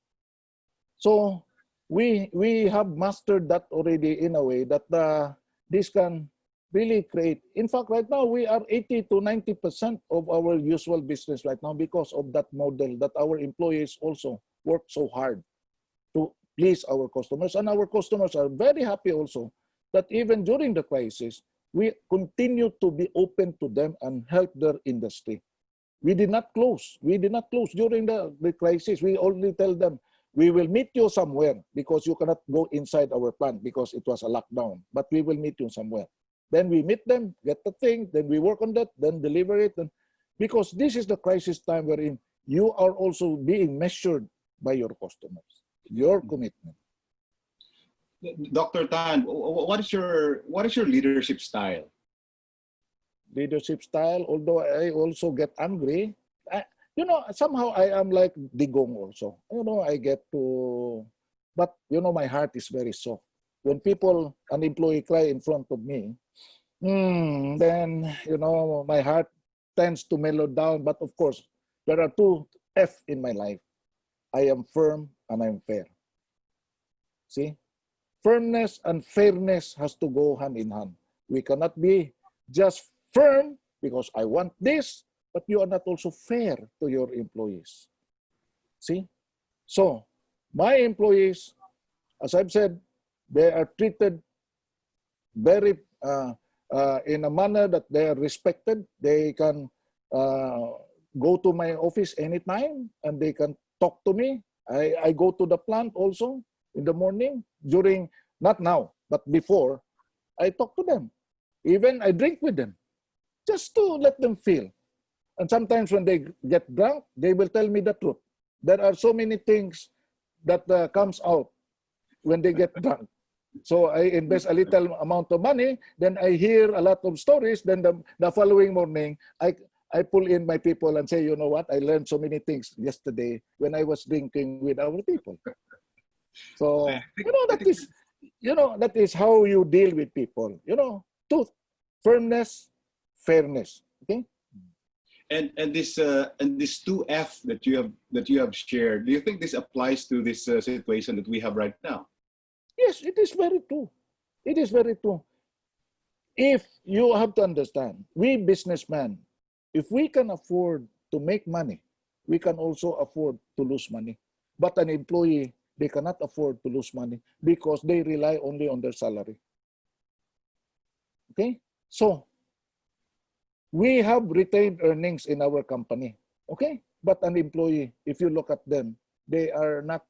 So we have mastered that already in a way that this can really create. In fact, right now we are 80 to 90% of our usual business right now because of that model that our employees also work so hard to please our customers. And our customers are very happy also that even during the crisis, we continue to be open to them and help their industry. We did not close. We did not close during the crisis. We only tell them, we will meet you somewhere because you cannot go inside our plant because it was a lockdown. But we will meet you somewhere. Then we meet them, get the thing, then we work on that, then deliver it. Because this is the crisis time wherein you are also being measured by your customers, your commitment. Dr. Tan, what is your leadership style? Leadership style, although I also get angry, somehow I am like Digong also. I get to, but my heart is very soft. When an employee cry in front of me, then, my heart tends to mellow down. But of course, there are two F in my life. I am firm and I'm fair. See? Firmness and fairness has to go hand in hand. We cannot be just firm because I want this, but you are not also fair to your employees. See? So, my employees, as I've said, they are treated very in a manner that they are respected. They can go to my office anytime and they can talk to me. I go to the plant also in the morning during, not now, but before, I talk to them. Even I drink with them just to let them feel. And sometimes when they get drunk, they will tell me the truth. There are so many things that comes out when they get drunk. So I invest a little amount of money, then I hear a lot of stories, then the following morning, I pull in my people and say, you know what, I learned so many things yesterday when I was drinking with our people. So, that is how you deal with people. Truth, firmness, fairness. Okay? And this 2F that you have shared, do you think this applies to this situation that we have right now? Yes, it is very true. It is very true. If you have to understand, we businessmen, if we can afford to make money, we can also afford to lose money. But an employee, they cannot afford to lose money because they rely only on their salary. Okay? So, we have retained earnings in our company. Okay? But an employee, if you look at them, they are not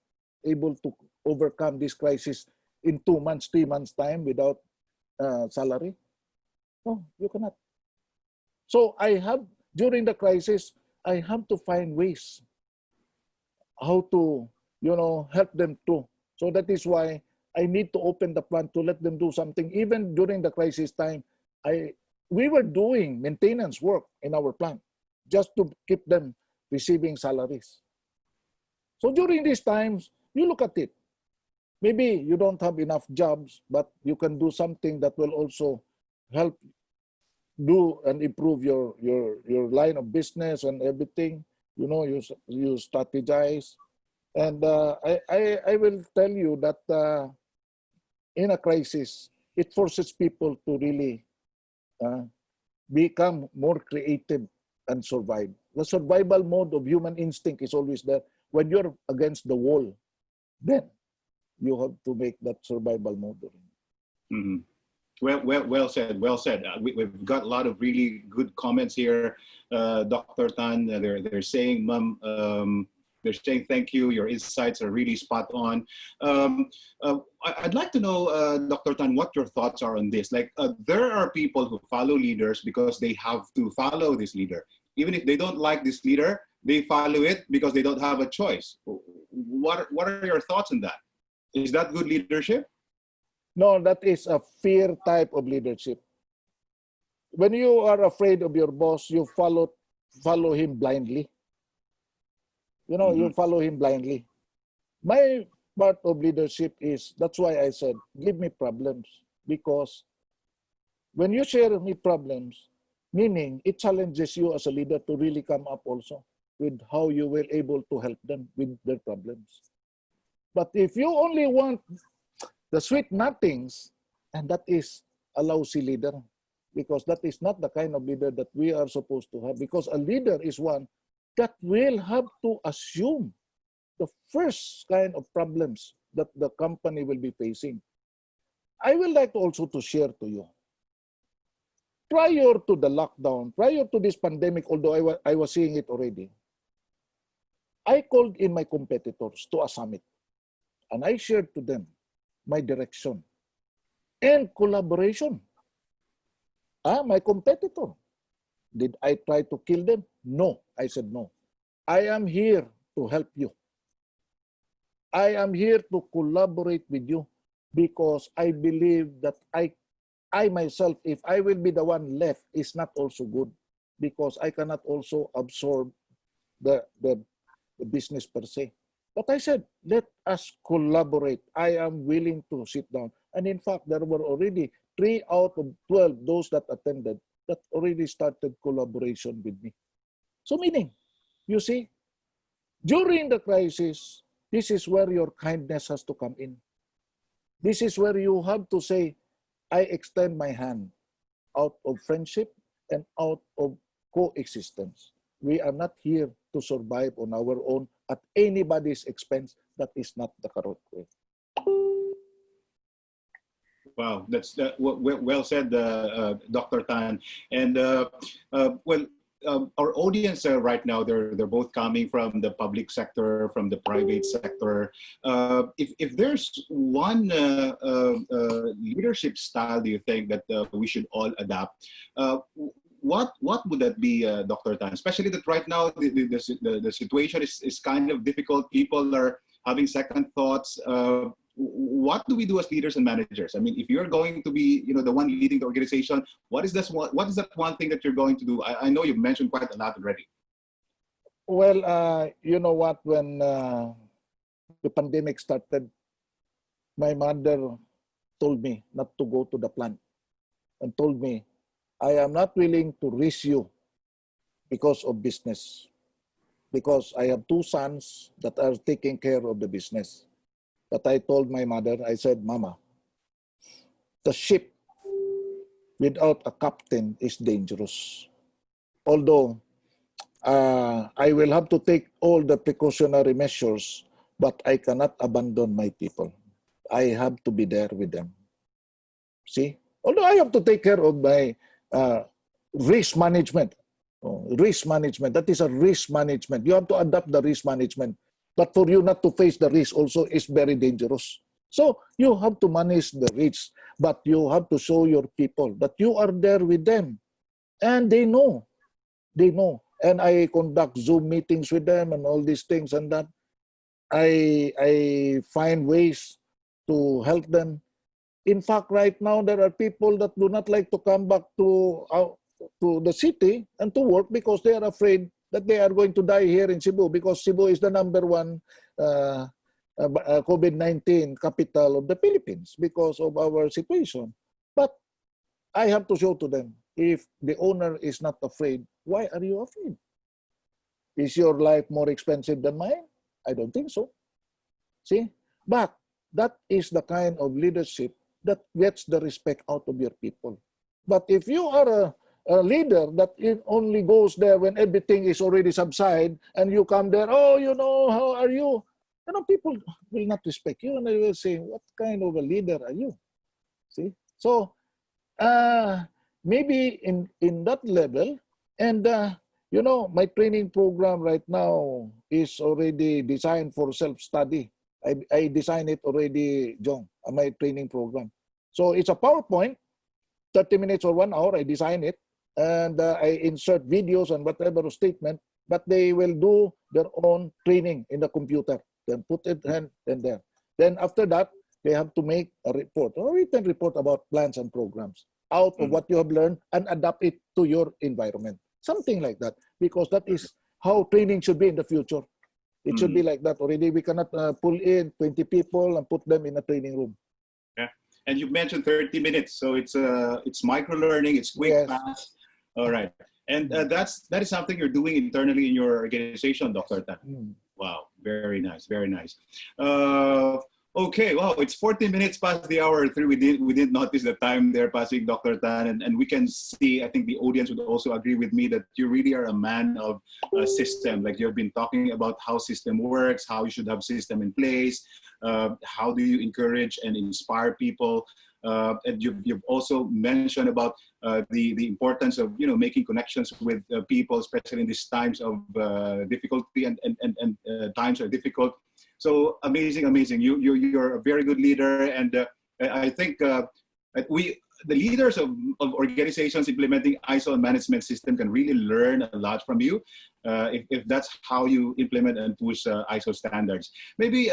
able to overcome this crisis in 2 months, 3 months time without salary. No, you cannot. So during the crisis, I have to find ways how to, help them too. So that is why I need to open the plant to let them do something. Even during the crisis time, we were doing maintenance work in our plant just to keep them receiving salaries. So during these times, you look at it. Maybe you don't have enough jobs, but you can do something that will also help do and improve your line of business and everything. You strategize. And I will tell you that in a crisis, it forces people to really become more creative and survive. The survival mode of human instinct is always there. When you're against the wall, then you have to make that survival mode. Mm-hmm. Well said. Well said. We've got a lot of really good comments here, Dr. Tan. They're saying, Mom, they're saying thank you. Your insights are really spot on. I'd like to know, Dr. Tan, what your thoughts are on this. Like, there are people who follow leaders because they have to follow this leader. Even if they don't like this leader, they follow it because they don't have a choice. What are your thoughts on that? Is that good leadership? No, that is a fear type of leadership. When you are afraid of your boss, you follow him blindly. You follow him blindly. My part of leadership is, that's why I said, give me problems. Because when you share me problems, meaning it challenges you as a leader to really come up also with how you will able to help them with their problems. But if you only want the sweet nothings, and that is a lousy leader, because that is not the kind of leader that we are supposed to have. Because a leader is one that will have to assume the first kind of problems that the company will be facing. I would like also to share to you. Prior to the lockdown, prior to this pandemic, although I was seeing it already, I called in my competitors to a summit, and I shared to them my direction and collaboration. My competitor. Did I try to kill them? No. I said no. I am here to help you. I am here to collaborate with you because I believe that I myself, if I will be the one left, is not also good because I cannot also absorb the business per se. But I said, let us collaborate. I am willing to sit down. And in fact, there were already 3 out of 12, those that attended, that already started collaboration with me. So meaning, you see, during the crisis, this is where your kindness has to come in. This is where you have to say, I extend my hand out of friendship and out of coexistence. We are not here to survive on our own at anybody's expense. That is not the correct way. Wow, that's well said, Dr. Tan. And well, our audience right now, they're both coming from the public sector, from the private sector. If there's one leadership style, do you think that we should all adapt? What would that be, Dr. Tan? Especially that right now the situation is kind of difficult. People are having second thoughts. What do we do as leaders and managers? I mean, if you're going to be, the one leading the organization, what is that one thing that you're going to do? I know you've mentioned quite a lot already. Well, you know what? When the pandemic started, my mother told me not to go to the plant and told me, I am not willing to risk you because of business, because I have two sons that are taking care of the business. But I told my mother, I said, Mama, the ship without a captain is dangerous. Although I will have to take all the precautionary measures, but I cannot abandon my people. I have to be there with them. See? Although I have to take care of my risk management. Risk management, that is a risk management. You have to adapt the risk management. But for you not to face the risk also is very dangerous. So you have to manage the risk, but you have to show your people that you are there with them. And they know. They know. And I conduct Zoom meetings with them and all these things and that. I find ways to help them. In fact, right now, there are people that do not like to come back to the city and to work because they are afraid that they are going to die here in Cebu, because Cebu is the #1 COVID-19 capital of the Philippines because of our situation. But I have to show to them, if the owner is not afraid, why are you afraid? Is your life more expensive than mine? I don't think so. See? But that is the kind of leadership that gets the respect out of your people. But if you are a leader that it only goes there when everything is already subside and you come there, oh, how are you? People will not respect you and they will say, what kind of a leader are you? See? So maybe in that level, and my training program right now is already designed for self-study. I designed it already, Jong, my training program. So it's a PowerPoint, 30 minutes or 1 hour, I design it, and I insert videos and whatever statement, but they will do their own training in the computer, then put it in there. Then after that, they have to make a report, a written report about plans and programs out of what you have learned and adapt it to your environment. Something like that, because that is how training should be in the future. It should be like that already. We cannot pull in 20 people and put them in a training room. Yeah, and you mentioned 30 minutes, so it's micro learning, it's quick, yes, fast. All right, and that is something you're doing internally in your organization, Dr. Tan. Wow, very nice, very nice. Okay, wow, it's 14 minutes past the hour 3. We didn't notice the time there passing, Dr. Tan, and we can see, I think the audience would also agree with me that you really are a man of a system. Like, you've been talking about how system works, how you should have system in place, how do you encourage and inspire people, and you've also mentioned about the importance of making connections with people, especially in these times of difficulty and times are difficult. So amazing, amazing. You're a very good leader, and I think the leaders of organizations implementing ISO and management system can really learn a lot from you if that's how you implement and push ISO standards. Maybe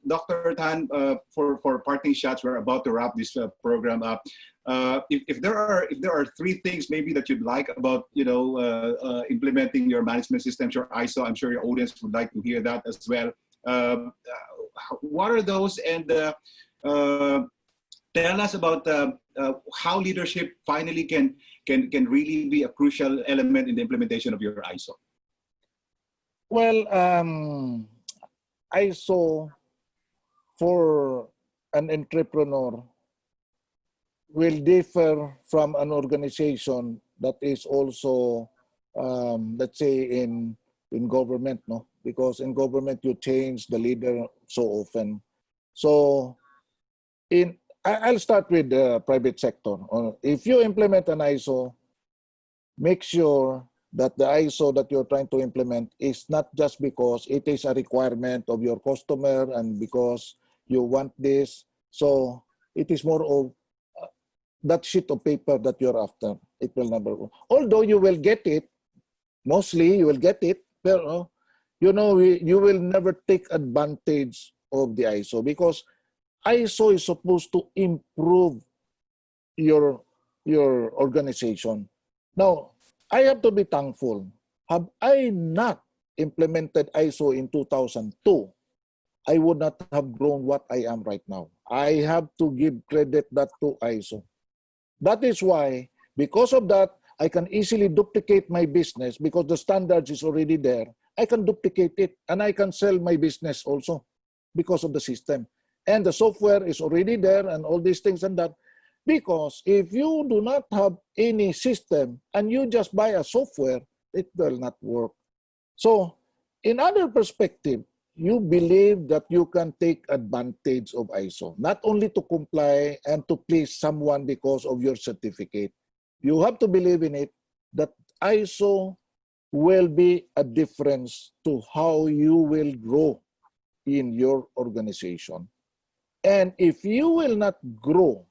Dr. Tan, for parting shots, we're about to wrap this program up. If there are 3 things maybe that you'd like about implementing your management systems, your ISO, I'm sure your audience would like to hear that as well. What are those? And tell us about how leadership finally can really be a crucial element in the implementation of your ISO. Well, ISO for an entrepreneur will differ from an organization that is also, let's say, in government, no? Because in government you change the leader so often. So I'll start with the private sector. If you implement an ISO, make sure that the ISO that you're trying to implement is not just because it is a requirement of your customer and because you want this. So it is more of that sheet of paper that you're after. It will never go. Although you will get it, mostly you will get it, but you know, you will never take advantage of the ISO because ISO is supposed to improve your organization. Now, I have to be thankful. Have I not implemented ISO in 2002, I would not have grown what I am right now. I have to give credit that to ISO. That is why, because of that, I can easily duplicate my business because the standards is already there. I can duplicate it and I can sell my business also because of the system. And the software is already there and all these things and that. Because if you do not have any system and you just buy a software, it will not work. So in other perspective, you believe that you can take advantage of ISO, not only to comply and to please someone because of your certificate. You have to believe in it that ISO will be a difference to how you will grow in your organization. And if you will not grow,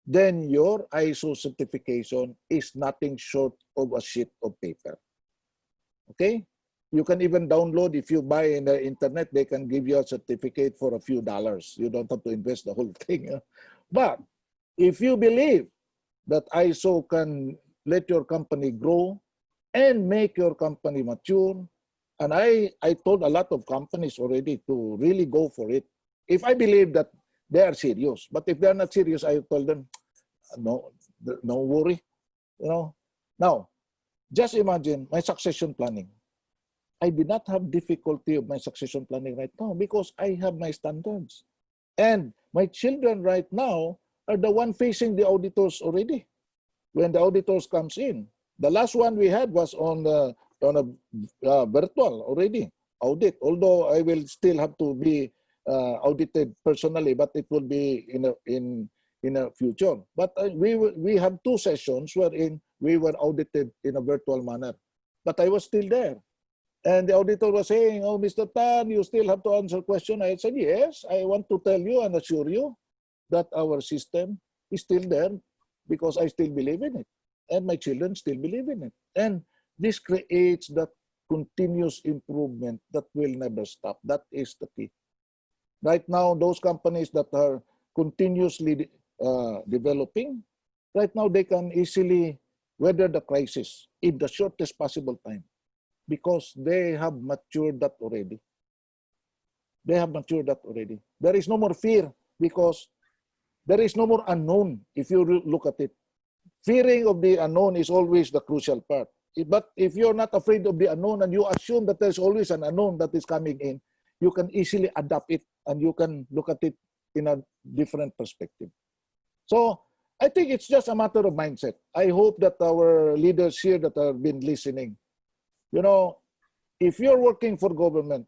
then your ISO certification is nothing short of a sheet of paper. Okay? You can even download, if you buy in the internet, they can give you a certificate for a few dollars. You don't have to invest the whole thing. But if you believe that ISO can let your company grow and make your company mature, and I told a lot of companies already to really go for it. If I believe that they are serious, but if they are not serious, I told them, no worry. You know. Now, just imagine my succession planning. I did not have difficulty of my succession planning right now because I have my standards. And my children right now are the one facing the auditors already. When the auditors comes in, the last one we had was on a virtual already audit. Although I will still have to be audited personally, but it will be in a future. But we have 2 sessions wherein we were audited in a virtual manner. But I was still there. And the auditor was saying, oh, Mr. Tan, you still have to answer questions. I said, yes, I want to tell you and assure you that our system is still there because I still believe in it. And my children still believe in it. And this creates that continuous improvement that will never stop. That is the key. Right now, those companies that are continuously developing, right now they can easily weather the crisis in the shortest possible time. Because they have matured that already. They have matured that already. There is no more fear because there is no more unknown if you look at it. Fearing of the unknown is always the crucial part. But if you're not afraid of the unknown and you assume that there's always an unknown that is coming in, you can easily adapt it and you can look at it in a different perspective. So I think it's just a matter of mindset. I hope that our leaders here that have been listening, you know, if you're working for government,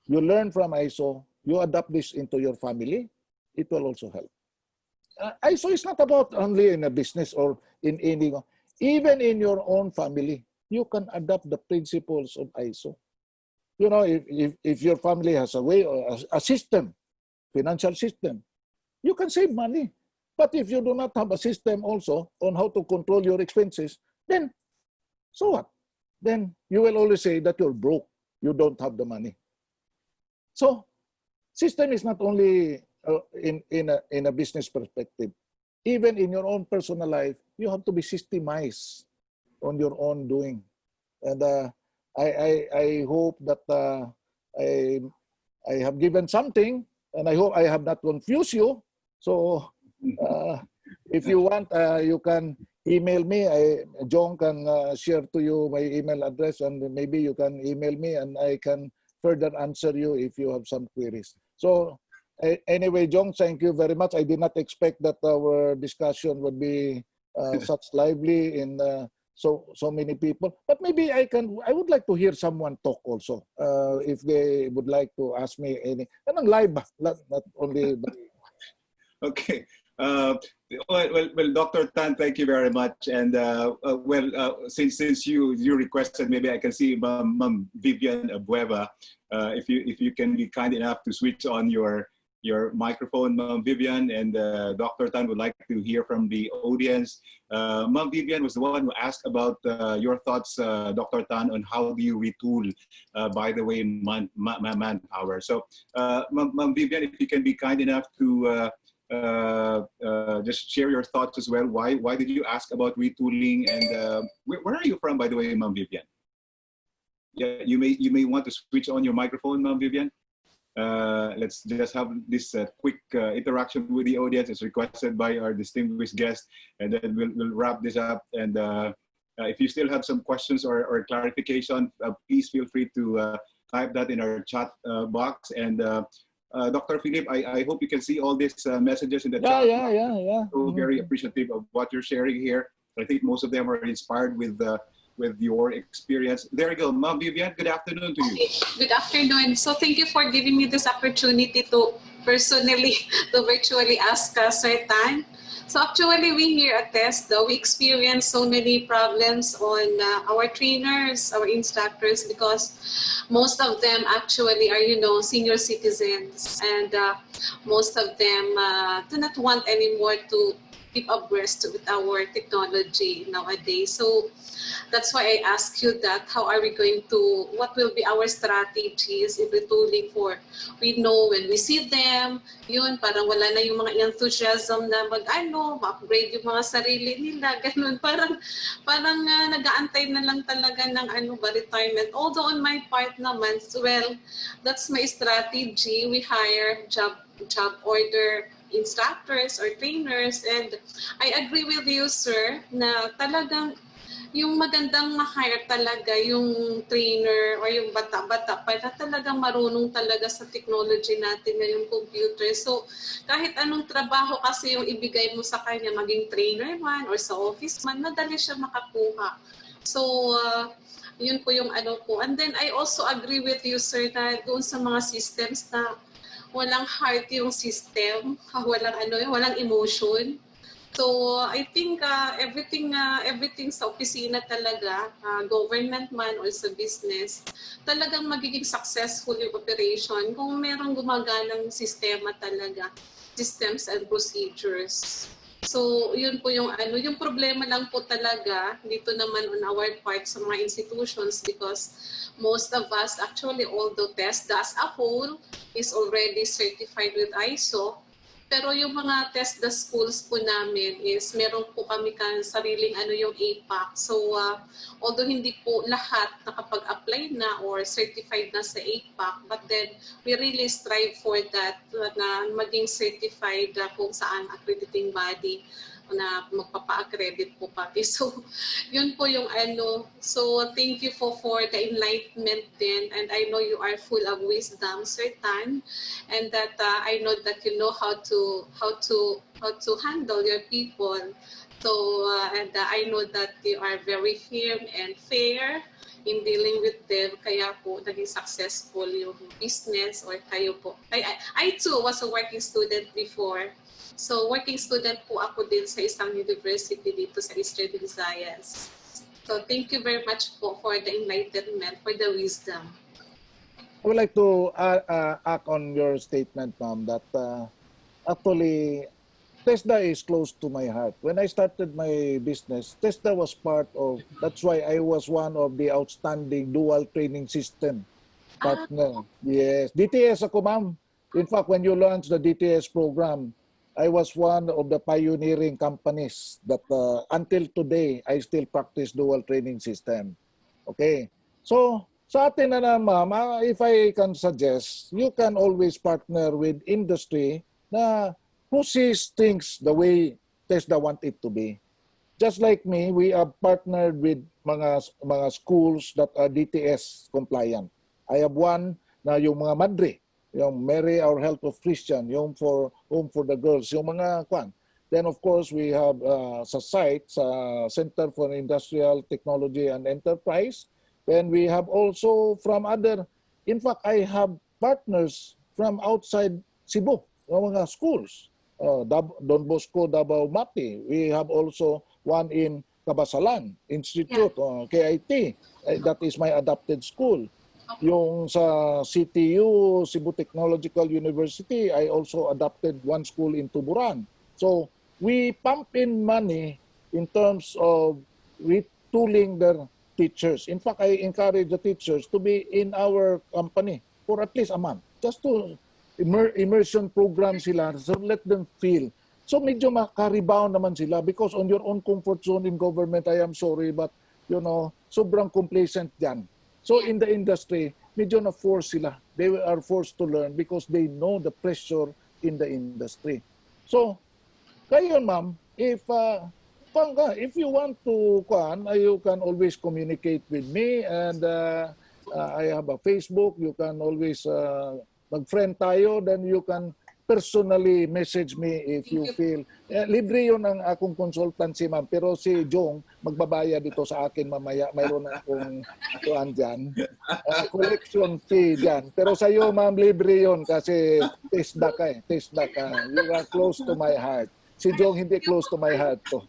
you learn from ISO, you adapt this into your family, it will also help. ISO is not about only in a business or in any, even in your own family, you can adapt the principles of ISO. You know, if your family has a way, or a system, financial system, you can save money. But if you do not have a system also on how to control your expenses, then so what? Then you will always say that you're broke. You don't have the money. So system is not only in a business perspective. Even in your own personal life, you have to be systemized on your own doing. And I hope that I have given something, and I hope I have not confused you. So if you want, you can email me. John can share to you my email address, and maybe you can email me and I can further answer you if you have some queries. So anyway, John, thank you very much. I did not expect that our discussion would be such lively in so many people. But maybe I would like to hear someone talk also, if they would like to ask me any. And live, not only. Okay. Well, Dr. Tan, thank you very much. And since you requested, maybe I can see Ma'am Vivian Abueva. If you can be kind enough to switch on your microphone, Ma'am Vivian, and Dr. Tan would like to hear from the audience. Ma'am Vivian was the one who asked about your thoughts, Dr. Tan, on how do you retool, by the way, manpower. So, Ma'am Vivian, if you can be kind enough to just share your thoughts as well. Why did you ask about retooling, and where are you from, by the way, Ma'am Vivian? Yeah, you may want to switch on your microphone, Ma'am Vivian. Let's just have this quick interaction with the audience as requested by our distinguished guest, and then we'll wrap this up. And if you still have some questions or clarification, please feel free to type that in our chat box. And Dr. Philip, I hope you can see all these messages in the chat. Yeah. So very appreciative of what you're sharing here. I think most of them are inspired with your experience. There you go, Ma'am Vivian. Good afternoon to you. Good afternoon. So thank you for giving me this opportunity to personally, to virtually ask Sir Tan. So actually, we here at TESDA, we experience so many problems on our trainers, our instructors, because most of them actually are, senior citizens, and most of them do not want anymore to keep abreast with our technology nowadays. So that's why I ask you that, how are we going to, what will be our strategies in retooling for, we know when we see them, yun, parang wala na yung mga enthusiasm na ma-upgrade yung mga sarili nila, ganun, parang nag-aantay na lang talaga ng retirement. Although on my part naman, well, that's my strategy. We hire job order instructors or trainers, and I agree with you, sir, na talagang yung magandang ma-hire talaga yung trainer or yung bata-bata pa na talagang marunong talaga sa technology natin ngayong computer. So kahit anong trabaho kasi yung ibigay mo sa kanya, maging trainer man or sa office man, madali siya makakuha. So yun po yung ko. And then I also agree with you, sir, na doon sa mga systems na walang heart yung system, walang emotion. So I think everything sa opisina talaga, government man or sa business, talagang magiging successful yung operation kung merong gumaganang sistema talaga, systems and procedures. So yun po yung yung problema lang po talaga dito naman on our part sa mga institutions, because most of us, actually although TESDA as a whole is already certified with ISO, pero yung mga TESDA schools po namin is meron po kami sariling yung APAC. So although hindi po lahat nakapag-apply na or certified na sa APAC, but then we really strive for that, na maging certified kung saan accrediting body na magpapa-accredit po pati. So yun po yung So thank you for the enlightenment din, and I know you are full of wisdom, Sir Tan, and that I know that you know how to handle your people. So and I know that you are very firm and fair in dealing with them, kaya po naging successful yung business or kayo po. I too was a working student before. So working student po ako din sa isang university dito sa Eastern Visayas. So thank you very much po for the enlightenment, for the wisdom. I would like to act on your statement, ma'am, that actually TESDA is close to my heart. When I started my business, TESDA was part of, that's why I was one of the outstanding dual training system partner. Yes, DTS ako, ma'am. In fact, when you launched the DTS program, I was one of the pioneering companies that until today, I still practice dual training system. Okay. So, sa atin na ma'am, if I can suggest, you can always partner with industry na who sees things the way TESDA want it to be. Just like me, we have partnered with mga schools that are DTS compliant. I have one na yung mga madre, yung Mary Our Health of Christian, yung for Home for the Girls, yung mga kwan. Then of course, we have sa site, sa Center for Industrial Technology and Enterprise. Then we have also from other, in fact, I have partners from outside Cebu, yung mga schools. Don Bosco Davao Mati. We have also one in Kabasalan Institute, KIT. That is my adopted school. Yung sa CTU, Cebu Technological University, I also adopted one school in Tuburan. So we pump in money in terms of retooling their teachers. In fact, I encourage the teachers to be in our company for at least a month, just to immersion program sila, so let them feel. So medyo maka-rebound naman sila because on your own comfort zone in government, I am sorry, but you know, sobrang complacent dyan. So in the industry, medyo na-force sila. They are forced to learn because they know the pressure in the industry. So, kayo ma'am, if you want to, you can always communicate with me, and I have a Facebook. You can always mag-friend tayo, then you can personally message me if you feel. Libre yun ang akong consultancy, ma'am. Pero si Jong, magbabayad dito sa akin mamaya. Mayroon akong tuan dyan. Collection fee dyan. Pero sa iyo, ma'am, libre yun kasi TISDA ka eh. TISDA ka. You are close to my heart. Si Jong hindi close to my heart to.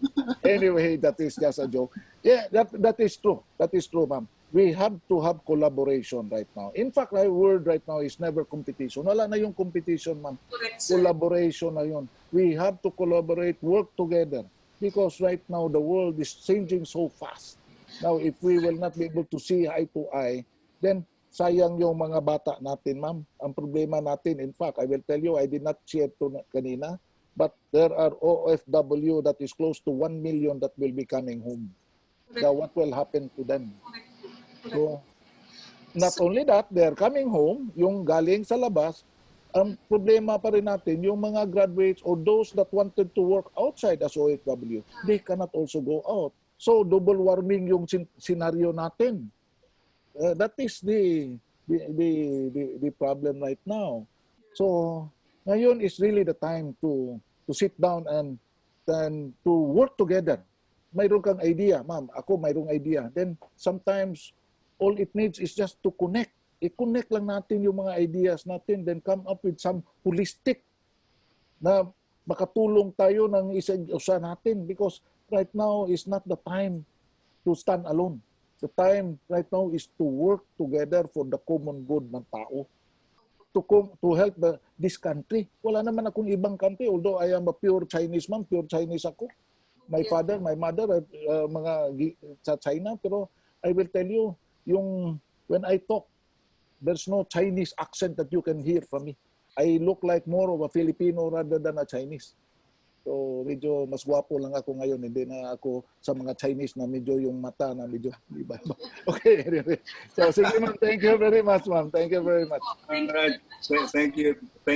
Anyway, that is just a joke. Yeah, that is true. That is true, ma'am. We have to have collaboration right now. In fact, my word right now is never competition. Wala na yung competition, ma'am. Collaboration na yun. We have to collaborate, work together. Because right now, the world is changing so fast. Now, if we will not be able to see eye to eye, then sayang yung mga bata natin, ma'am. Ang problema natin, in fact, I will tell you, I did not share to kanina, but there are OFW that is close to 1 million that will be coming home. Now, what will happen to them? So, not only that, they're coming home, yung galing sa labas, ang problema pa rin natin, yung mga graduates or those that wanted to work outside as OFW, they cannot also go out. So, double warming yung scenario natin. That is the problem right now. So, ngayon is really the time to sit down and to work together. Mayroon kang idea, ma'am. Ako mayroong idea. Then, sometimes, all it needs is just to connect. I-connect lang natin yung mga ideas natin, then come up with some holistic na makatulong tayo ng isa natin, because right now is not the time to stand alone. The time right now is to work together for the common good ng tao. To help this country. Wala naman akong ibang country, although I am a pure Chinese man, pure Chinese ako. My father, my mother, mga sa China, pero I will tell you, when I talk, there's no Chinese accent that you can hear from me. I look like more of a Filipino rather than a Chinese. So medyo mas gwapo lang ako ngayon, hindi na ako sa mga Chinese na medyo yung mata na medyo iba. Okay, anyway. So sige ma'am, thank you very much, ma'am. Thank you very much. Thank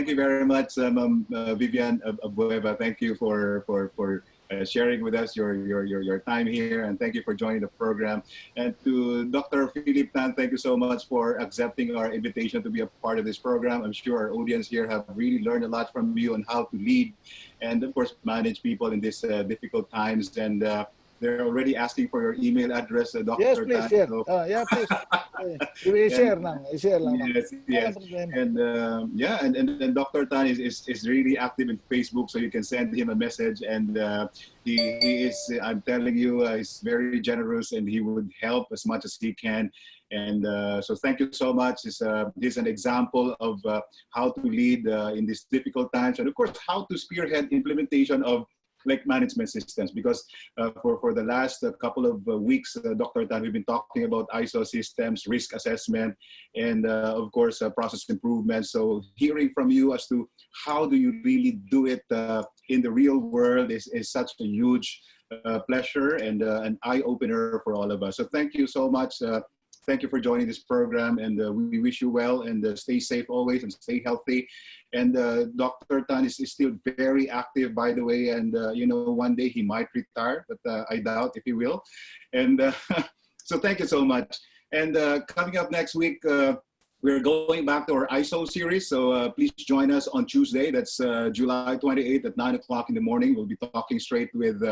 you very much, Ma'am Vivian Abueva. Thank you for sharing with us your time here, and thank you for joining the program. And to Dr. Philip Tan, thank you so much for accepting our invitation to be a part of this program. I'm sure our audience here have really learned a lot from you on how to lead and, of course, manage people in these difficult times. And they're already asking for your email address, Dr. Yes, please, Tan. share. So, Yeah, please. I-share lang. Yes. And and Dr. Tan is really active in Facebook, so you can send him a message, and he is, I'm telling you, he's very generous, and he would help as much as he can. And so thank you so much. He's an example of how to lead in these difficult times, and of course, how to spearhead implementation of management systems, because for the last couple of weeks, Dr. Tan, we've been talking about ISO systems, risk assessment, and of course, process improvement. So hearing from you as to how do you really do it in the real world is such a huge pleasure and an eye-opener for all of us. So thank you so much. Thank you for joining this program, and we wish you well, and stay safe always and stay healthy. And Dr. Tan is still very active, by the way, and one day he might retire, but I doubt if he will. And so thank you so much. And coming up next week, We're going back to our ISO series, so please join us on Tuesday. That's July 28th at 9 o'clock in the morning. We'll be talking straight with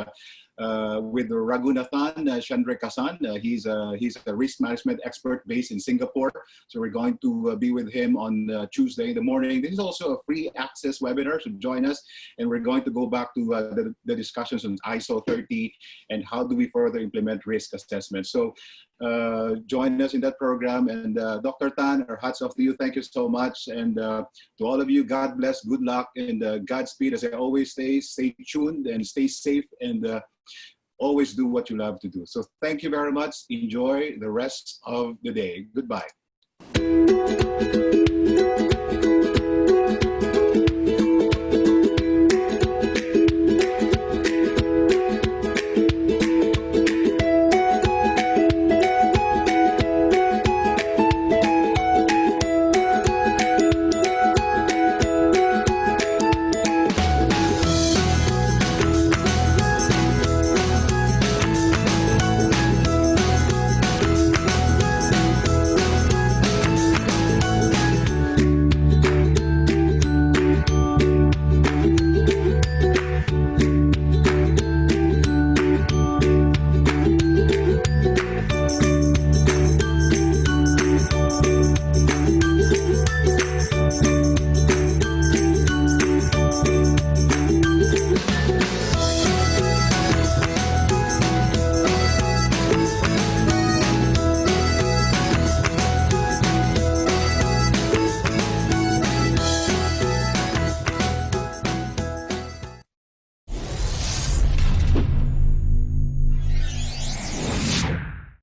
Raghunathan Chandrakasan. He's a risk management expert based in Singapore. So we're going to be with him on Tuesday in the morning. This is also a free access webinar, so join us. And we're going to go back to the discussions on ISO 30 and how do we further implement risk assessment. So join us in that program. And Dr. Tan, our hats off to you. Thank you so much. And to all of you, God bless, good luck, and Godspeed. As I always say, stay tuned and stay safe, and always do what you love to do. So thank you very much. Enjoy the rest of the day. Goodbye.